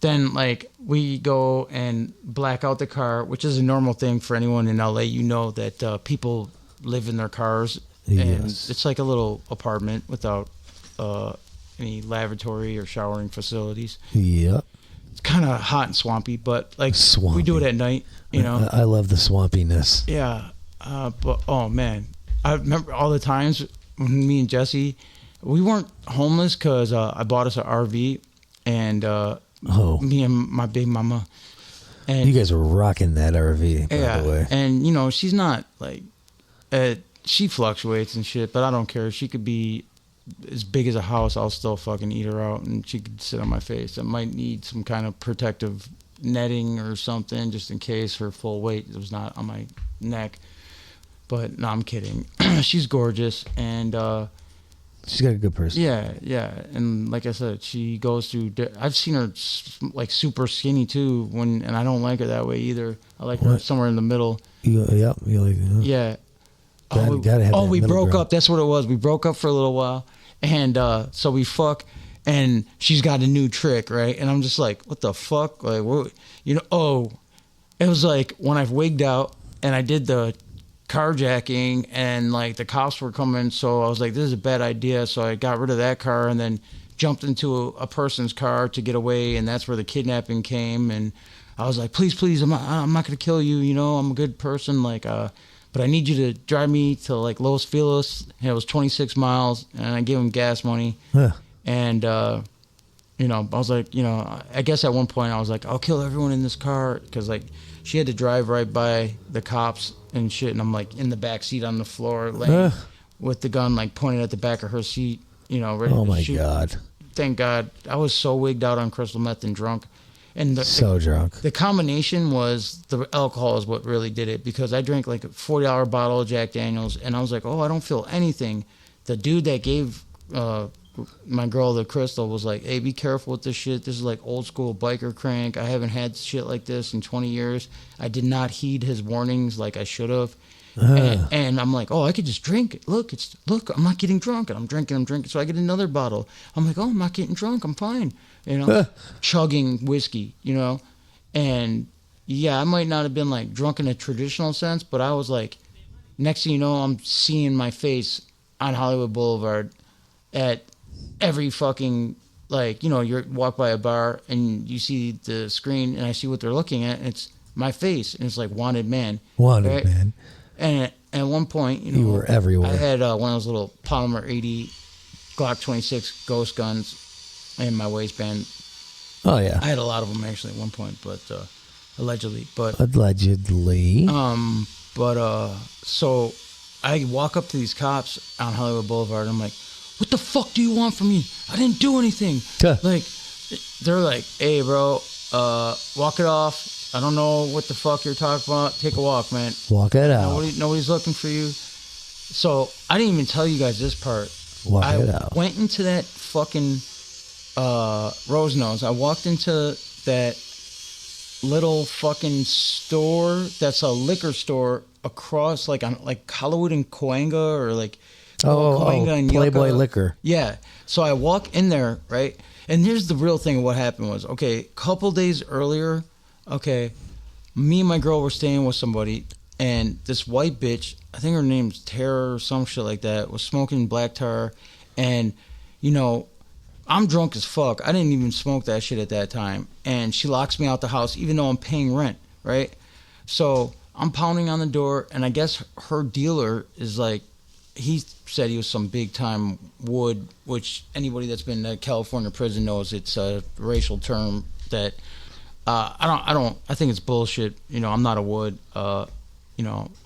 then, like, we go and black out the car, which is a normal thing for anyone in LA. You know that people live in their cars. And Yes. it's like a little apartment without any lavatory or showering facilities. Yep. It's kind of hot and swampy, but, like, Swampy. we do it at night, you know? I love the swampiness. Yeah. But, oh, man. I remember all the times when me and Jesse, we weren't homeless because I bought us an RV and me and my big mama. And You guys were rocking that RV, by yeah, the way. and, you know, she's not, like, she fluctuates and shit, but I don't care. She could be as big as a house. I'll still fucking eat her out, and she could sit on my face. I might need some kind of protective netting or something just in case her full weight was not on my neck. But no, I'm kidding. She's gorgeous, and She's got a good person. yeah, and like I said, she goes through. I've seen her like super skinny too, and I don't like her that way either. I like her What? somewhere in the middle. Yep. You're like, Yeah. Gotta have that we middle broke ground. up. That's what it was. We broke up for a little while, and so we fuck, and she's got a new trick, right? And I'm just like, what the fuck? Like, what? You know? Oh, it was like when I wigged out and I did the carjacking, and like the cops were coming, so I was like, this is a bad idea. So I got rid of that car and then jumped into a person's car to get away, and that's where the kidnapping came. And I was like, please, I'm not gonna kill you. You know, I'm a good person. Like, but I need you to drive me to like Los Feliz. And it was 26 miles, and I gave him gas money. Huh. And you know, I was like, you know, I guess at one point I was like, I'll kill everyone in this car, because like she had to drive right by the cops and shit, and I'm like in the back seat on the floor, laying with the gun like pointed at the back of her seat, you know, ready Oh to my shoot. God. Thank God, I was so wigged out on crystal meth and drunk, and So drunk. the combination was the alcohol is what really did it, because I drank like a $40 bottle of Jack Daniels, and I was like, oh, I don't feel anything. The dude that gave my girl the crystal was like, hey, be careful with this shit. This is like old school biker crank. I haven't had shit like this in 20 years. I did not heed his warnings like I should have. And I'm like, oh, I could just drink it. Look, I'm not getting drunk. And I'm drinking. So I get another bottle. I'm like, oh, I'm not getting drunk. I'm fine. You know, chugging whiskey, you know. And yeah, I might not have been like drunk in a traditional sense, but I was like, next thing you know, I'm seeing my face on Hollywood Boulevard at every fucking, like, you know, you walk by a bar and you see the screen and I see what they're looking at, and it's my face, and it's like wanted man. Wanted man. And at one point, you know, You were everywhere. I had one of those little Polymer 80 Glock 26 ghost guns in my waistband. Oh yeah. I had a lot of them actually at one point, but allegedly. But Allegedly. so I walk up to these cops on Hollywood Boulevard, and I'm like, what the fuck do you want from me? I didn't do anything. Like, they're like, hey, bro, walk it off. I don't know what the fuck you're talking about. Take a walk, man. Walk it out. Nobody's looking for you. So I didn't even tell you guys this part. Walk I it out. went into that fucking Rose Nose. I walked into that little fucking store that's a liquor store across like on like Hollywood and Coanga, or like Coanga and Playboy Yucca. Liquor. Yeah. So I walk in there, right? And here's the real thing of what happened was, okay, a couple days earlier, okay, me and my girl were staying with somebody, and this white bitch, I think her name's Tara or some shit like that, was smoking black tar. And, you know, I'm drunk as fuck. I didn't even smoke that shit at that time. And she locks me out the house, even though I'm paying rent, right? So I'm pounding on the door, and I guess her dealer is like, he said he was some big time wood, which anybody that's been to California prison knows it's a racial term that I think it's bullshit. You know, I'm not a wood.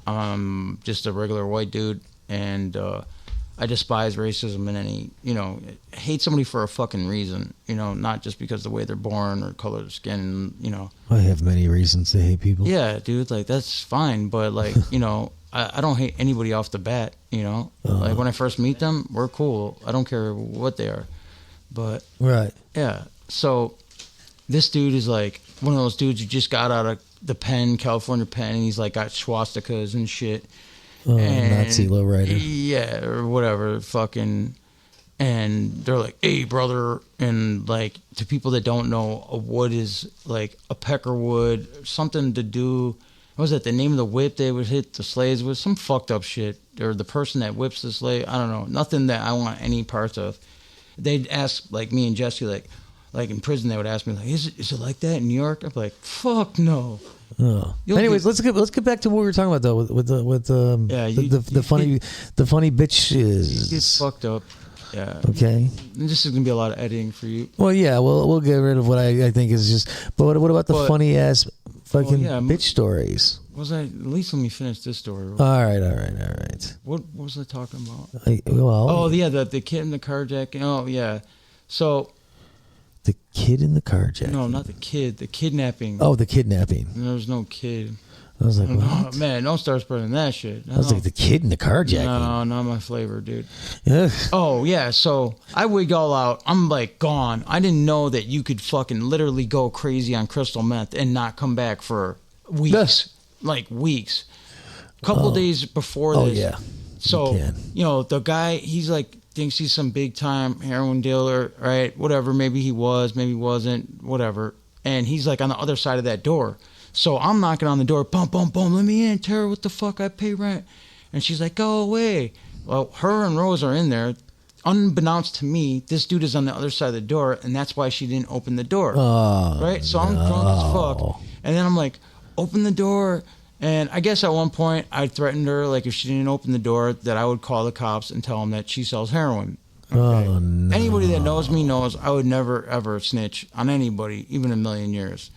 I'm just a regular white dude, and I despise racism and any, hate somebody for a fucking reason, not just because of the way they're born or color of their skin, I have many reasons to hate people. Yeah, dude, like, that's fine, but, like, I don't hate anybody off the bat, Like, when I first meet them, we're cool. I don't care what they are. But, right. Yeah, so this dude is, like, one of those dudes who just got out of the pen, California pen, and he's, like, got swastikas and shit. Nazi lowrider. Yeah, or whatever, fucking. And they're like, hey, brother. And, like, to people that don't know, a wood is, like, a peckerwood, something to do. What was that? The name of the whip they would hit the slaves with? Some fucked up shit. Or the person that whips the slave. I don't know. Nothing that I want any parts of. They'd ask, like, me and Jesse, like in prison, they would ask me, like, is it like that in New York? I'm like, fuck no. Oh. Anyways, let's get back to what we were talking about though with the funny bitches. It's fucked up. Yeah. Okay. This is gonna be a lot of editing for you. Well, yeah, we'll get rid of what I think is just. But what about the funny ass fucking bitch stories? At least let me finish this story. All right. What was I talking about? The kid in the carjacking. Oh yeah. So. The kid in the carjacking. No, not the kid. The kidnapping. Oh, the kidnapping. There was no kid. I was like, what? Man, don't start spreading that shit. I was like, the kid in the carjacking. No, not my flavor, dude. Ugh. Oh, yeah, so I wig all out. I'm, like, gone. I didn't know that you could fucking literally go crazy on crystal meth and not come back for weeks. Yes. Like, weeks. A couple days before this. Oh, yeah. So, the guy, he's, like, thinks he's some big-time heroin dealer, right? Whatever, maybe he was, maybe he wasn't, whatever. And he's, like, on the other side of that door. So I'm knocking on the door, boom, boom, boom, let me in, Tara, what the fuck, I pay rent. And she's like, go away. Well, her and Rose are in there. Unbeknownst to me, this dude is on the other side of the door, and that's why she didn't open the door. Right? So I'm drunk as fuck. And then I'm like, open the door. And I guess at one point I threatened her, like, if she didn't open the door, that I would call the cops and tell them that she sells heroin. Okay? Oh, no. Anybody that knows me knows I would never, ever snitch on anybody, even a million years.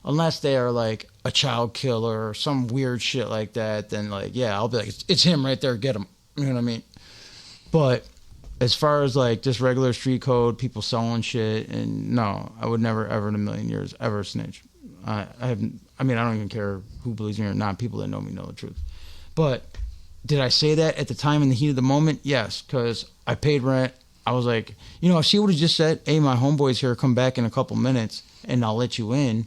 Unless they are, like, a child killer or some weird shit like that, then, like, yeah, I'll be like, it's him right there, get him. You know what I mean? But as far as, like, just regular street code, people selling shit, and no, I would never, ever in a million years, ever snitch. I don't even care who believes me or not. People that know me know the truth. But did I say that at the time in the heat of the moment? Yes, because I paid rent. I was like, if she would have just said, hey, my homeboy's here, come back in a couple minutes, and I'll let you in,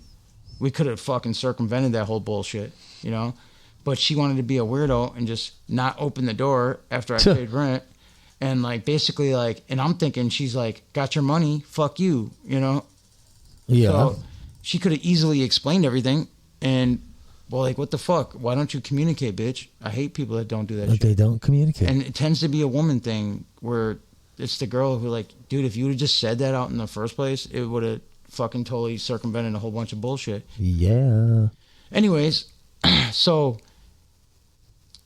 we could have fucking circumvented that whole bullshit, But she wanted to be a weirdo and just not open the door after I paid rent. And, like, basically, like, and I'm thinking, she's like, got your money, fuck you, Yeah. So she could have easily explained everything, and, well, like, what the fuck? Why don't you communicate, bitch? I hate people that don't do that shit. They don't communicate. And it tends to be a woman thing where it's the girl who, like, dude, if you would have just said that out in the first place, it would have fucking totally circumvented a whole bunch of bullshit. Yeah. Anyways, so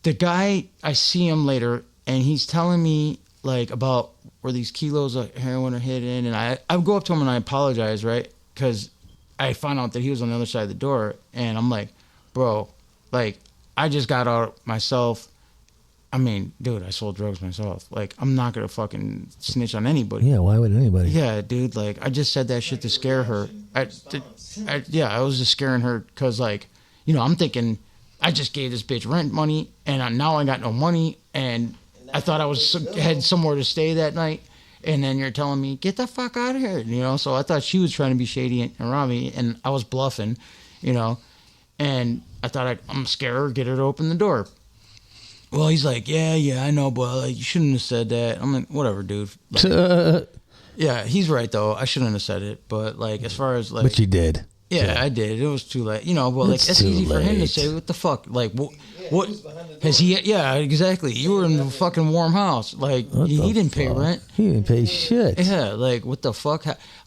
the guy, I see him later, and he's telling me, like, about where these kilos of heroin are hidden, and I go up to him and I apologize, right? Because I found out that he was on the other side of the door, and I'm like, bro, like, I just got out myself. I mean, dude, I sold drugs myself. Like, I'm not going to fucking snitch on anybody. Yeah, why would anybody? Yeah, dude, like, I just said that shit to scare her. I was just scaring her because, like, I'm thinking, I just gave this bitch rent money, and now I got no money, and I thought I had somewhere to stay that night, and then you're telling me, get the fuck out of here, So I thought she was trying to be shady and rob me, and I was bluffing, and I thought I'm scare her, get her to open the door. Well, he's like, yeah, I know, but, like, you shouldn't have said that. I'm like, whatever, dude. Like, yeah, he's right, though. I shouldn't have said it, but, like, as far as, like... But you did. Yeah, I did. It was too late. But, like, it's easy for him to say, what the fuck? Like, what has he... Yeah, exactly. You were in the fucking warm house. Like, he didn't pay rent. He didn't pay shit. Yeah, like, what the fuck?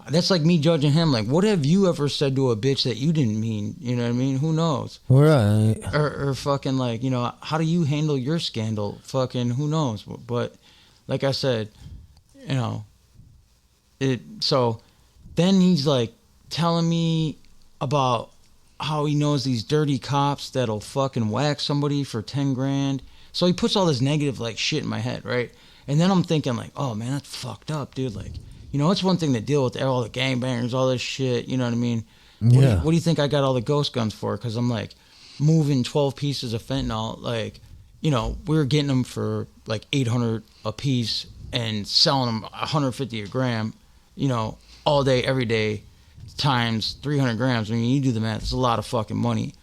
That's like me judging him. Like, what have you ever said to a bitch that you didn't mean? You know what I mean? Who knows? Right. Or fucking, like, how do you handle your scandal? Fucking, who knows? But, like I said, so then he's, like, telling me about how he knows these dirty cops that'll fucking whack somebody for 10 grand. So he puts all this negative like shit in my head, right? And then I'm thinking like, oh man, that's fucked up, dude. Like, you know, it's one thing to deal with all the gangbangers, all this shit. You know what I mean? Yeah. What do you think I got all the ghost guns for? Because I'm like moving 12 pieces of fentanyl. Like, you know, we were getting them for like 800 a piece and selling them 150 a gram, you know, all day, every day, times 300 grams. I mean, you do the math. It's a lot of fucking money.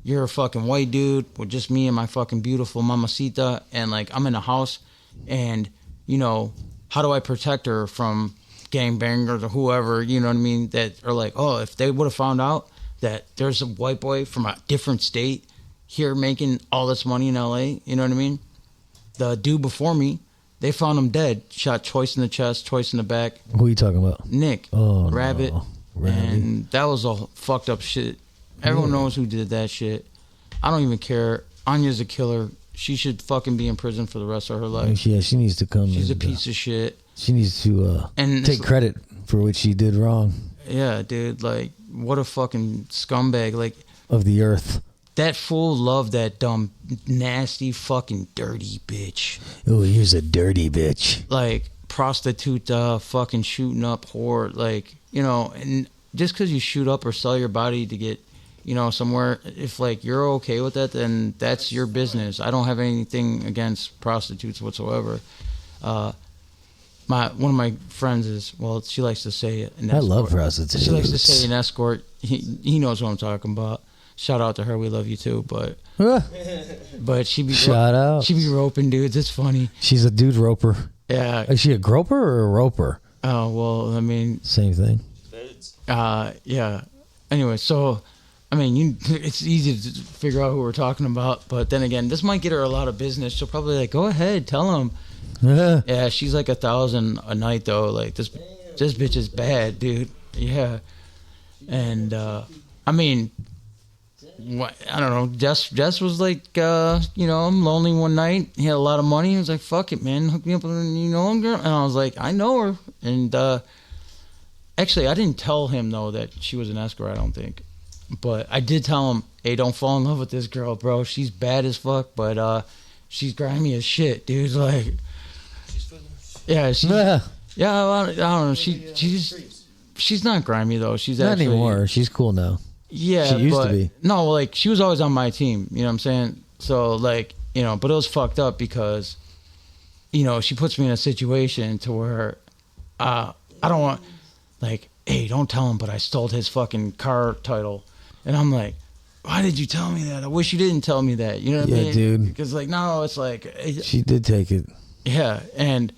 You're a fucking white dude with just me and my fucking beautiful mamacita, and like I'm in a house, and you know, how do I protect her from gangbangers or whoever, you know what I mean, that are like, oh, if they would have found out that there's a white boy from a different state here making all this money in LA, you know what I mean? The dude before me, they found him dead, shot twice in the chest, twice in the back. Who are you talking about? Nick, Oh, Rabbit. no. Rabbit. And that was all fucked up shit. Everyone knows who did that shit. I don't even care. Anya's a killer. She should fucking be in prison for the rest of her life. Yeah, she needs to come. She's a piece of shit. She needs to take credit for what she did wrong. Yeah, dude. Like, what a fucking scumbag. Like, of the earth. That fool loved that dumb, nasty, fucking dirty bitch. Oh, here's a dirty bitch. Like, prostitute, fucking shooting up whore. Like, you know, and just because you shoot up or sell your body to get, you know, somewhere, if, like, you're okay with that, then that's your business. I don't have anything against prostitutes whatsoever. One of my friends is, well, she likes to say an escort. I love prostitutes. She likes to say an escort. He knows what I'm talking about. Shout out to her. We love you too. But she be out. She be roping dudes. It's funny. She's a dude roper. Yeah. Is she a groper or a roper? Oh well, I mean, same thing. Yeah. Anyway, so I mean, it's easy to figure out who we're talking about. But then again, this might get her a lot of business. She'll probably like, go ahead, tell him. Yeah, she's like 1,000 a night though. Like this bitch is bad, dude. Yeah, and I mean. I don't know. Jess was like, you know, I'm lonely one night. He had a lot of money. He was like, fuck it, man. Hook me up with a, you know, girl. And I was like, I know her. And actually, I didn't tell him, though, that she was an escort, I don't think. But I did tell him, hey, don't fall in love with this girl, bro. She's bad as fuck, but she's grimy as shit, dude. Like, yeah, I don't know. She's not grimy, though. She's not actually, anymore. She's cool now. Yeah, she used to be. No, like she was always on my team. You know what I'm saying? So like, you know, but it was fucked up because, you know, she puts me in a situation to where, I don't want, like, hey, don't tell him, but I stole his fucking car title, and I'm like, why did you tell me that? I wish you didn't tell me that. You know what I mean? Yeah, dude. Because like, no, it's like she did take it. Yeah, and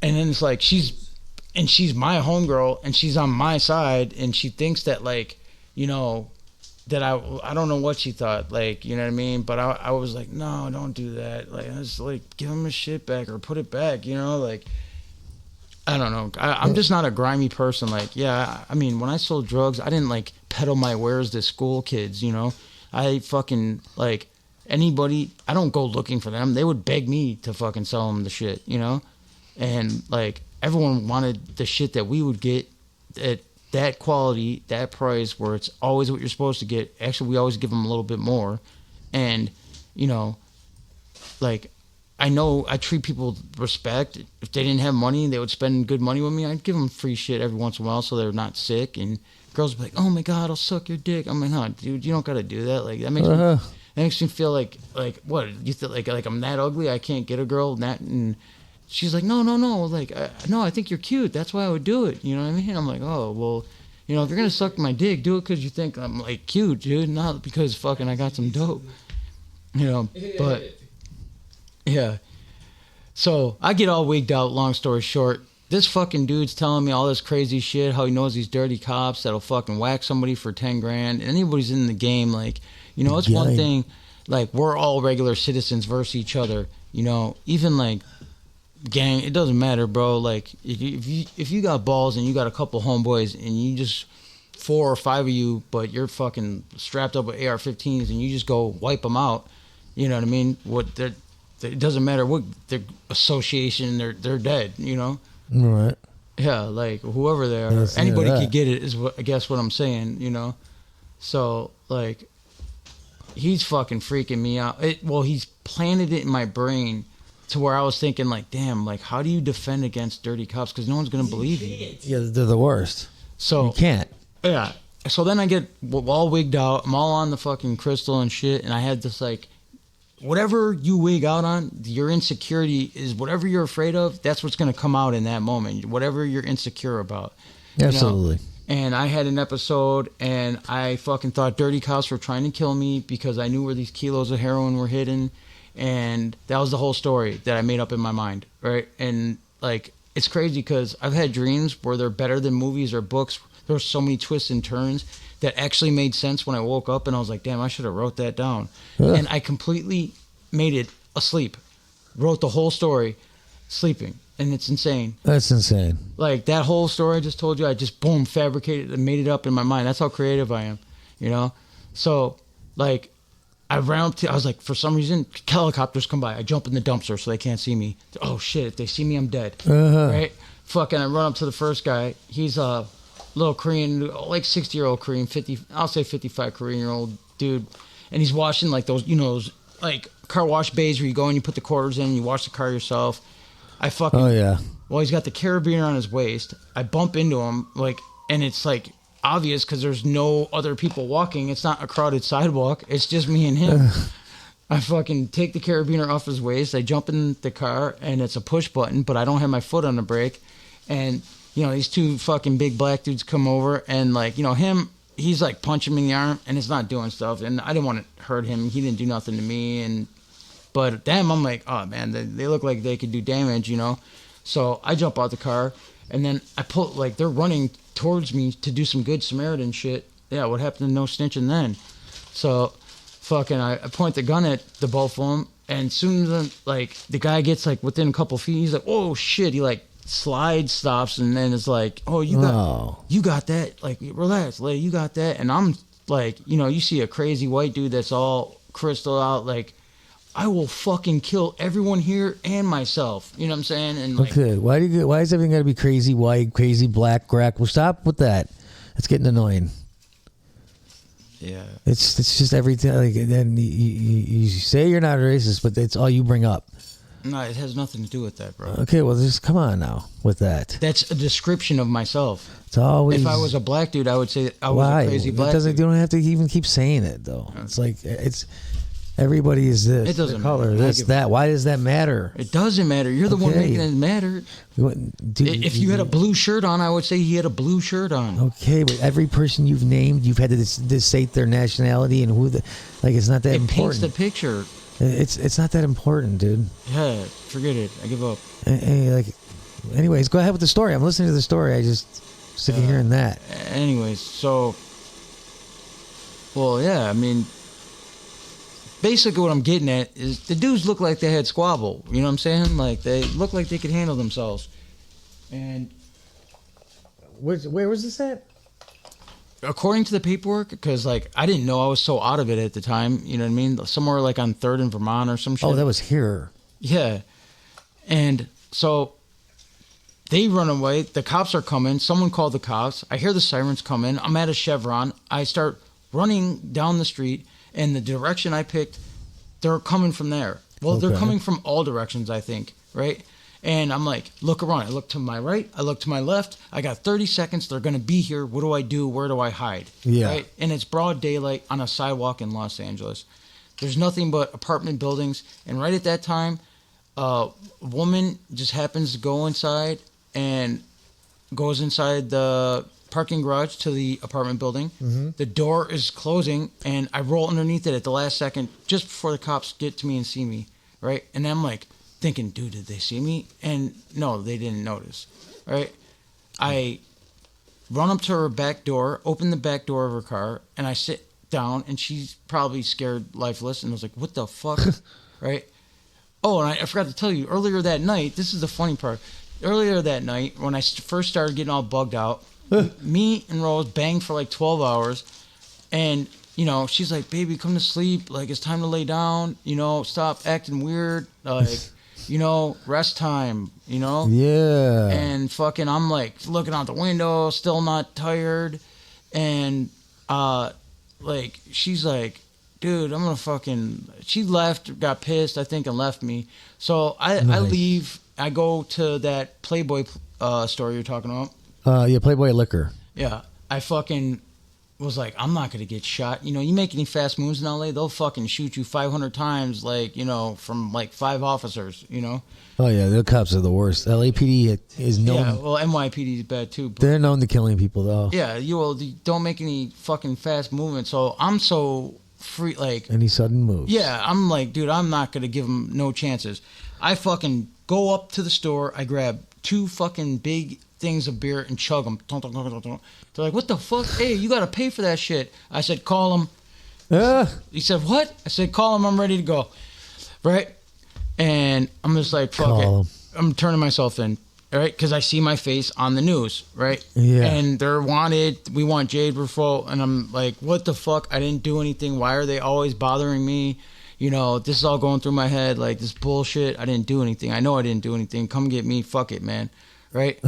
then it's like she's my homegirl and she's on my side and she thinks that like. You know, that I don't know what she thought, like, you know what I mean? But I was like, no, don't do that. Like, I was like, give him his shit back or put it back, you know? Like, I don't know. I'm just not a grimy person. Like, yeah, I mean, when I sold drugs, I didn't, like, peddle my wares to school kids, you know? I fucking, like, anybody, I don't go looking for them. They would beg me to fucking sell them the shit, you know? And, like, everyone wanted the shit that we would get at that quality, that price, where it's always what you're supposed to get. Actually, we always give them a little bit more. And, you know, like, I know I treat people with respect. If they didn't have money, they would spend good money with me. I'd give them free shit every once in a while so they're not sick. And girls would be like, oh my God, I'll suck your dick. I'm like, no, dude, you don't got to do that. Like, that makes me feel like what? You feel like I'm that ugly? I can't get a girl? And she's like, no. Like, no, I think you're cute. That's why I would do it. You know what I mean? I'm like, oh, well, you know, if you're going to suck my dick, do it because you think I'm, like, cute, dude. Not because fucking I got some dope. You know, but, yeah. So, I get all wigged out, long story short. This fucking dude's telling me all this crazy shit, how he knows these dirty cops that'll fucking whack somebody for 10 grand. And anybody's in the game, like, you know, it's one thing, like, we're all regular citizens versus each other. You know, even, like, gang, it doesn't matter, bro. Like, if you got balls and you got a couple homeboys and you just 4 or 5 of you, but you're fucking strapped up with AR-15s and you just go wipe them out, you know what I mean? It doesn't matter what their association, they're dead, you know? Right. Yeah, like whoever they are, anybody could get it is what I guess what I'm saying, you know? So, like, he's fucking freaking me out. He's planted it in my brain to where I was thinking, like, damn, like, how do you defend against dirty cops? Because no one's going to believe you. Yeah, they're the worst. So you can't. Yeah. So then I get all wigged out. I'm all on the fucking crystal and shit. And I had this, like, whatever you wig out on, your insecurity is whatever you're afraid of. That's what's going to come out in that moment. Whatever you're insecure about. Absolutely. You know? And I had an episode, and I fucking thought dirty cops were trying to kill me because I knew where these kilos of heroin were hidden. And that was the whole story that I made up in my mind, right? And, like, it's crazy because I've had dreams where they're better than movies or books. There were so many twists and turns that actually made sense when I woke up, and I was like, damn, I should have wrote that down. Ugh. And I completely made it asleep. Wrote the whole story sleeping. And it's insane. That's insane. Like, that whole story I just told you, I just, boom, fabricated and made it up in my mind. That's how creative I am, you know? So, like, I ran up to, I was like, for some reason, helicopters come by. I jump in the dumpster so they can't see me. Oh, shit, if they see me, I'm dead. Right? Fucking, I run up to the first guy. He's a little Korean, like 60-year-old Korean, 55 Korean-year-old dude. And he's washing, like, those, you know, those, like, car wash bays where you go and you put the quarters in and you wash the car yourself. I fucking... Oh, yeah. Well, he's got the carabiner on his waist. I bump into him, like, and it's, like, obvious because there's no other people walking. It's not a crowded sidewalk. It's just me and him. I fucking take the carabiner off his waist. I jump in the car, and it's a push button, but I don't have my foot on the brake. And, you know, these two fucking big black dudes come over, and, like, you know, he's, like, punching me in the arm, and it's not doing stuff. And I didn't want to hurt him. He didn't do nothing to me, But them, I'm like, oh, man, they look like they could do damage, you know? So I jump out the car, and then I pull, like, they're running towards me to do some good Samaritan shit. Yeah, what happened to no snitching then? So fucking I point the gun at the both of them, and soon as, like, the guy gets, like, within a couple feet, he's like, oh, shit. He, like, stops, and then it's like, oh, you got that. Like, relax, lady, you got that. And I'm, like, you know, you see a crazy white dude that's all crystal out, like, I will fucking kill everyone here and myself. You know what I'm saying? And, like, okay, why is everything got to be crazy white, crazy black, crack? Well, stop with that. It's getting annoying. Yeah, it's just everything. Like, then you say you're not racist, but it's all you bring up. No, it has nothing to do with that, bro. Okay, well, just come on now with that. That's a description of myself. It's always. If I was a black dude, I would say I was a crazy black dude. You don't have to even keep saying it though. It's like everybody is this. It doesn't color, matter. this, that. Why does that matter? It doesn't matter. You're the one making it matter. If you had a blue shirt on, I would say he had a blue shirt on. Okay, but every person you've named, you've had to state their nationality and it's not that important. It paints the picture. It's not that important, dude. Yeah, forget it. I give up. Anyways, go ahead with the story. I'm listening to the story. I just sick of hearing that. Anyways, so, well, yeah, I mean, basically what I'm getting at is the dudes look like they had squabble. You know what I'm saying? Like, they look like they could handle themselves. And where was this at? According to the paperwork, because, like, I didn't know, I was so out of it at the time, you know what I mean? Somewhere, like, on 3rd in Vermont or some shit. Oh, that was here. Yeah. And so they run away. The cops are coming. Someone called the cops. I hear the sirens come in. I'm at a Chevron. I start running down the street, and the direction I picked, they're coming from there. Well, they're coming from all directions, I think, right? And I'm like, look around. I look to my right. I look to my left. I got 30 seconds. They're going to be here. What do I do? Where do I hide? Yeah. Right? And it's broad daylight on a sidewalk in Los Angeles. There's nothing but apartment buildings. And right at that time, a woman just happens to go inside and goes inside the parking garage to the apartment building. Mm-hmm. The door is closing, and I roll underneath it at the last second just before the cops get to me and see me. Right? And I'm like, thinking, dude, did they see me? And no, they didn't notice, right? I run up to her back door, open the back door of her car, and I sit down, and she's probably scared lifeless, and I was like, what the fuck, right? Oh, and I forgot to tell you, earlier that night, this is the funny part, earlier that night, when I first started getting all bugged out, me and Rose banged for like 12 hours, and, you know, she's like, baby, come to sleep, like, it's time to lay down, you know, stop acting weird, like, you know, rest time, you know? Yeah. And fucking, I'm like looking out the window, still not tired. And like, she's like, dude, I'm gonna fucking. She left, got pissed, I think, and left me. So I leave. I go to that Playboy store you're talking about. Yeah, Playboy Liquor. Yeah, I fucking was like, I'm not gonna get shot. You know, you make any fast moves in LA, they'll fucking shoot you 500 times, like, you know, from like 5 officers. You know. Oh yeah, the cops are the worst. LAPD is known. Yeah, well, NYPD is bad too. But they're known to killing people though. yeah, you don't make any fucking fast movements. So I'm so free, like Any sudden moves. yeah, I'm like, dude, I'm not gonna give them no chances. I fucking go up to the store. I grab 2 fucking big things of beer and chug them. They're like, what the fuck? Hey, you gotta pay for that shit. I said, call him. He said, what? I said, call him. I'm ready to go. Right? And I'm just like, fuck Call it. him. I'm turning myself in. Right? Because I see my face on the news. Right? Yeah. And they're wanted. We want Jade Rofot. And I'm like, what the fuck? I didn't do anything. Why are they always bothering me? You know, this is all going through my head. Like, this bullshit. I didn't do anything. I know I didn't do anything. Come get me. Fuck it, man. Right?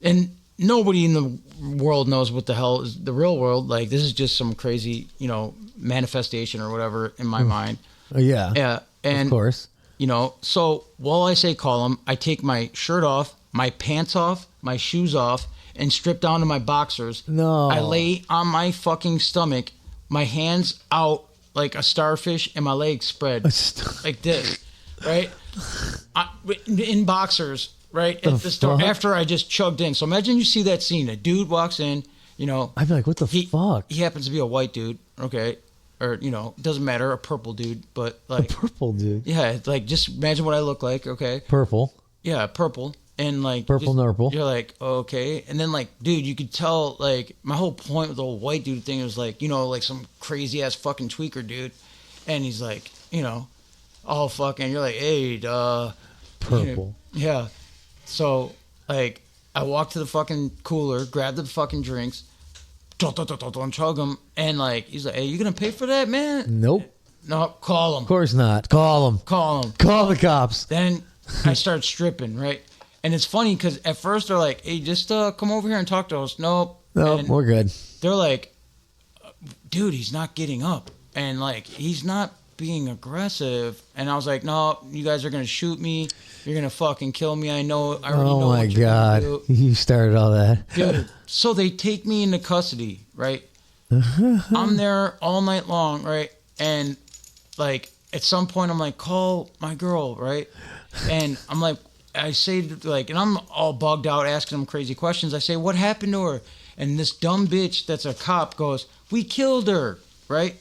And nobody in the world knows what the hell is the real world. Like, this is just some crazy, you know, manifestation or whatever in my mind. Yeah. Yeah. And, of course. you know, so while I say call him, I take my shirt off, my pants off, my shoes off, and strip down to my boxers. No. I lay on my fucking stomach, my hands out like a starfish, and my legs spread like this, right? In boxers, right? At the store after I just chugged in. So imagine you see that scene. A dude walks in, you know. I'd be like, what the fuck? He happens to be a white dude, okay? Or, you know, doesn't matter, a purple dude, but like. A purple dude? Yeah, like just imagine what I look like, okay? Purple. Yeah, purple. And like. Purple nurple. You're like, okay. And then like, dude, you could tell, like, my whole point with the whole white dude thing was like, you know, like some crazy ass fucking tweaker dude. And he's like, you know, all fucking, you're like, hey, Purple. You know, yeah. So, like, I walk to the fucking cooler, grab the fucking drinks, chug them, and like, he's like, hey, you gonna pay for that, man? Nope. No, call him. Of course not. Call him. Call him. Call the cops. Then I start stripping, right? And it's funny because at first they're like, hey, just come over here and talk to us. Nope. Nope, we're good. They're like, dude, he's not getting up. And like, he's not being aggressive. And I was like, no, you guys are going to shoot me. You're going to fucking kill me. I already know Oh my what you're God. gonna do. You started all that. Dude, so they take me into custody, right? I'm there all night long, right? And like, at some point I'm like, call my girl, right? And I'm like, I say, like, and I'm all bugged out asking them crazy questions. I say, what happened to her? And this dumb bitch that's a cop goes, we killed her, right?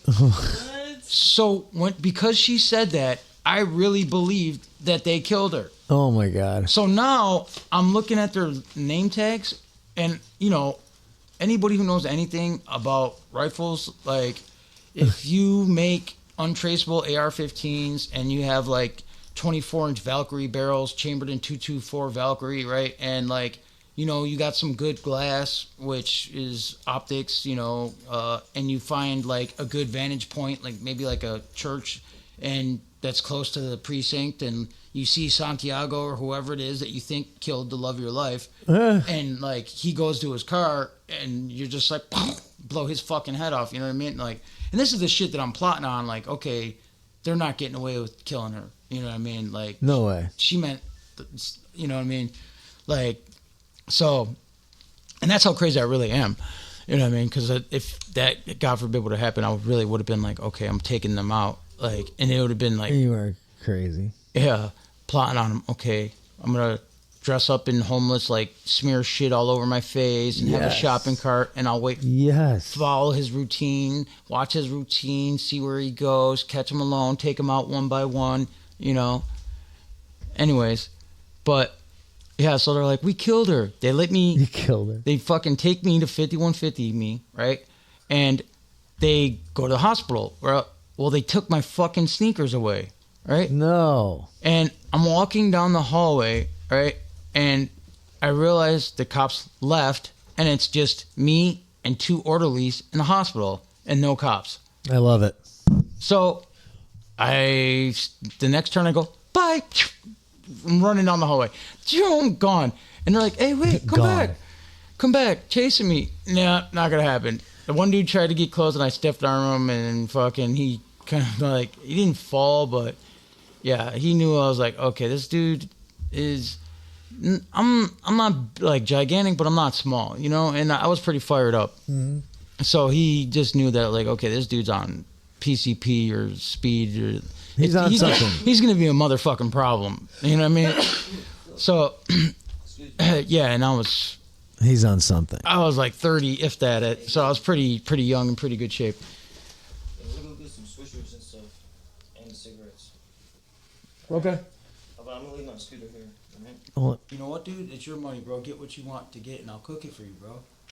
So because she said that, I really believed that they killed her. Oh my God. So now I'm looking at their name tags, and, you know, anybody who knows anything about rifles, like, if you make untraceable AR-15s and you have like 24-inch Valkyrie barrels chambered in 224 Valkyrie, right? And like, you know, you got some good glass, which is optics, you know, and you find like a good vantage point, like maybe like a church, and that's close to the precinct, and you see Santiago or whoever it is that you think killed the love of your life, and like he goes to his car, and you're just like, blow his fucking head off, you know what I mean? Like, and this is the shit that I'm plotting on, like, okay, they're not getting away with killing her, you know what I mean? Like, no way. She meant, you know what I mean? Like, so, and that's how crazy I really am, you know what I mean? Because if that, God forbid, would have happened, I really would have been like, okay, I'm taking them out, like, and it would have been like, You are crazy. yeah, plotting on them. Okay, I'm gonna dress up in homeless, like smear shit all over my face, and have a shopping cart, and I'll wait. Yes. Follow his routine, watch his routine, see where he goes, catch him alone, take him out one by one, you know. Anyways, but yeah, so they're like, we killed her. They let me. You killed her. They fucking take me to 5150 me, right? And they go to the hospital. Well, they took my fucking sneakers away, right? No. And I'm walking down the hallway, right? And I realize the cops left, and it's just me and 2 orderlies in the hospital, and no cops. I love it. So the next turn I go, bye. I'm running down the hallway. I'm gone. And they're like, hey, wait, come back. Come back, chasing me. Nah, not gonna happen. The one dude tried to get close, and I stiff arm him, and fucking he kind of like he didn't fall, but yeah, he knew. I was like, okay, this dude is. I'm not like gigantic, but I'm not small, you know. And I was pretty fired up. Mm-hmm. So he just knew that, like, okay, this dude's on PCP or speed. Or He's on something. He's gonna be a motherfucking problem. You know what I mean? So, yeah, and He's on something. I was like 30, if that. So I was pretty young and pretty good shape. Yeah, we're gonna get some swishers and stuff, and cigarettes. Okay. But I'm gonna leave my scooter here. All right? Well, You know what, dude? It's your money, bro. Get what you want to get, and I'll cook it for you, bro.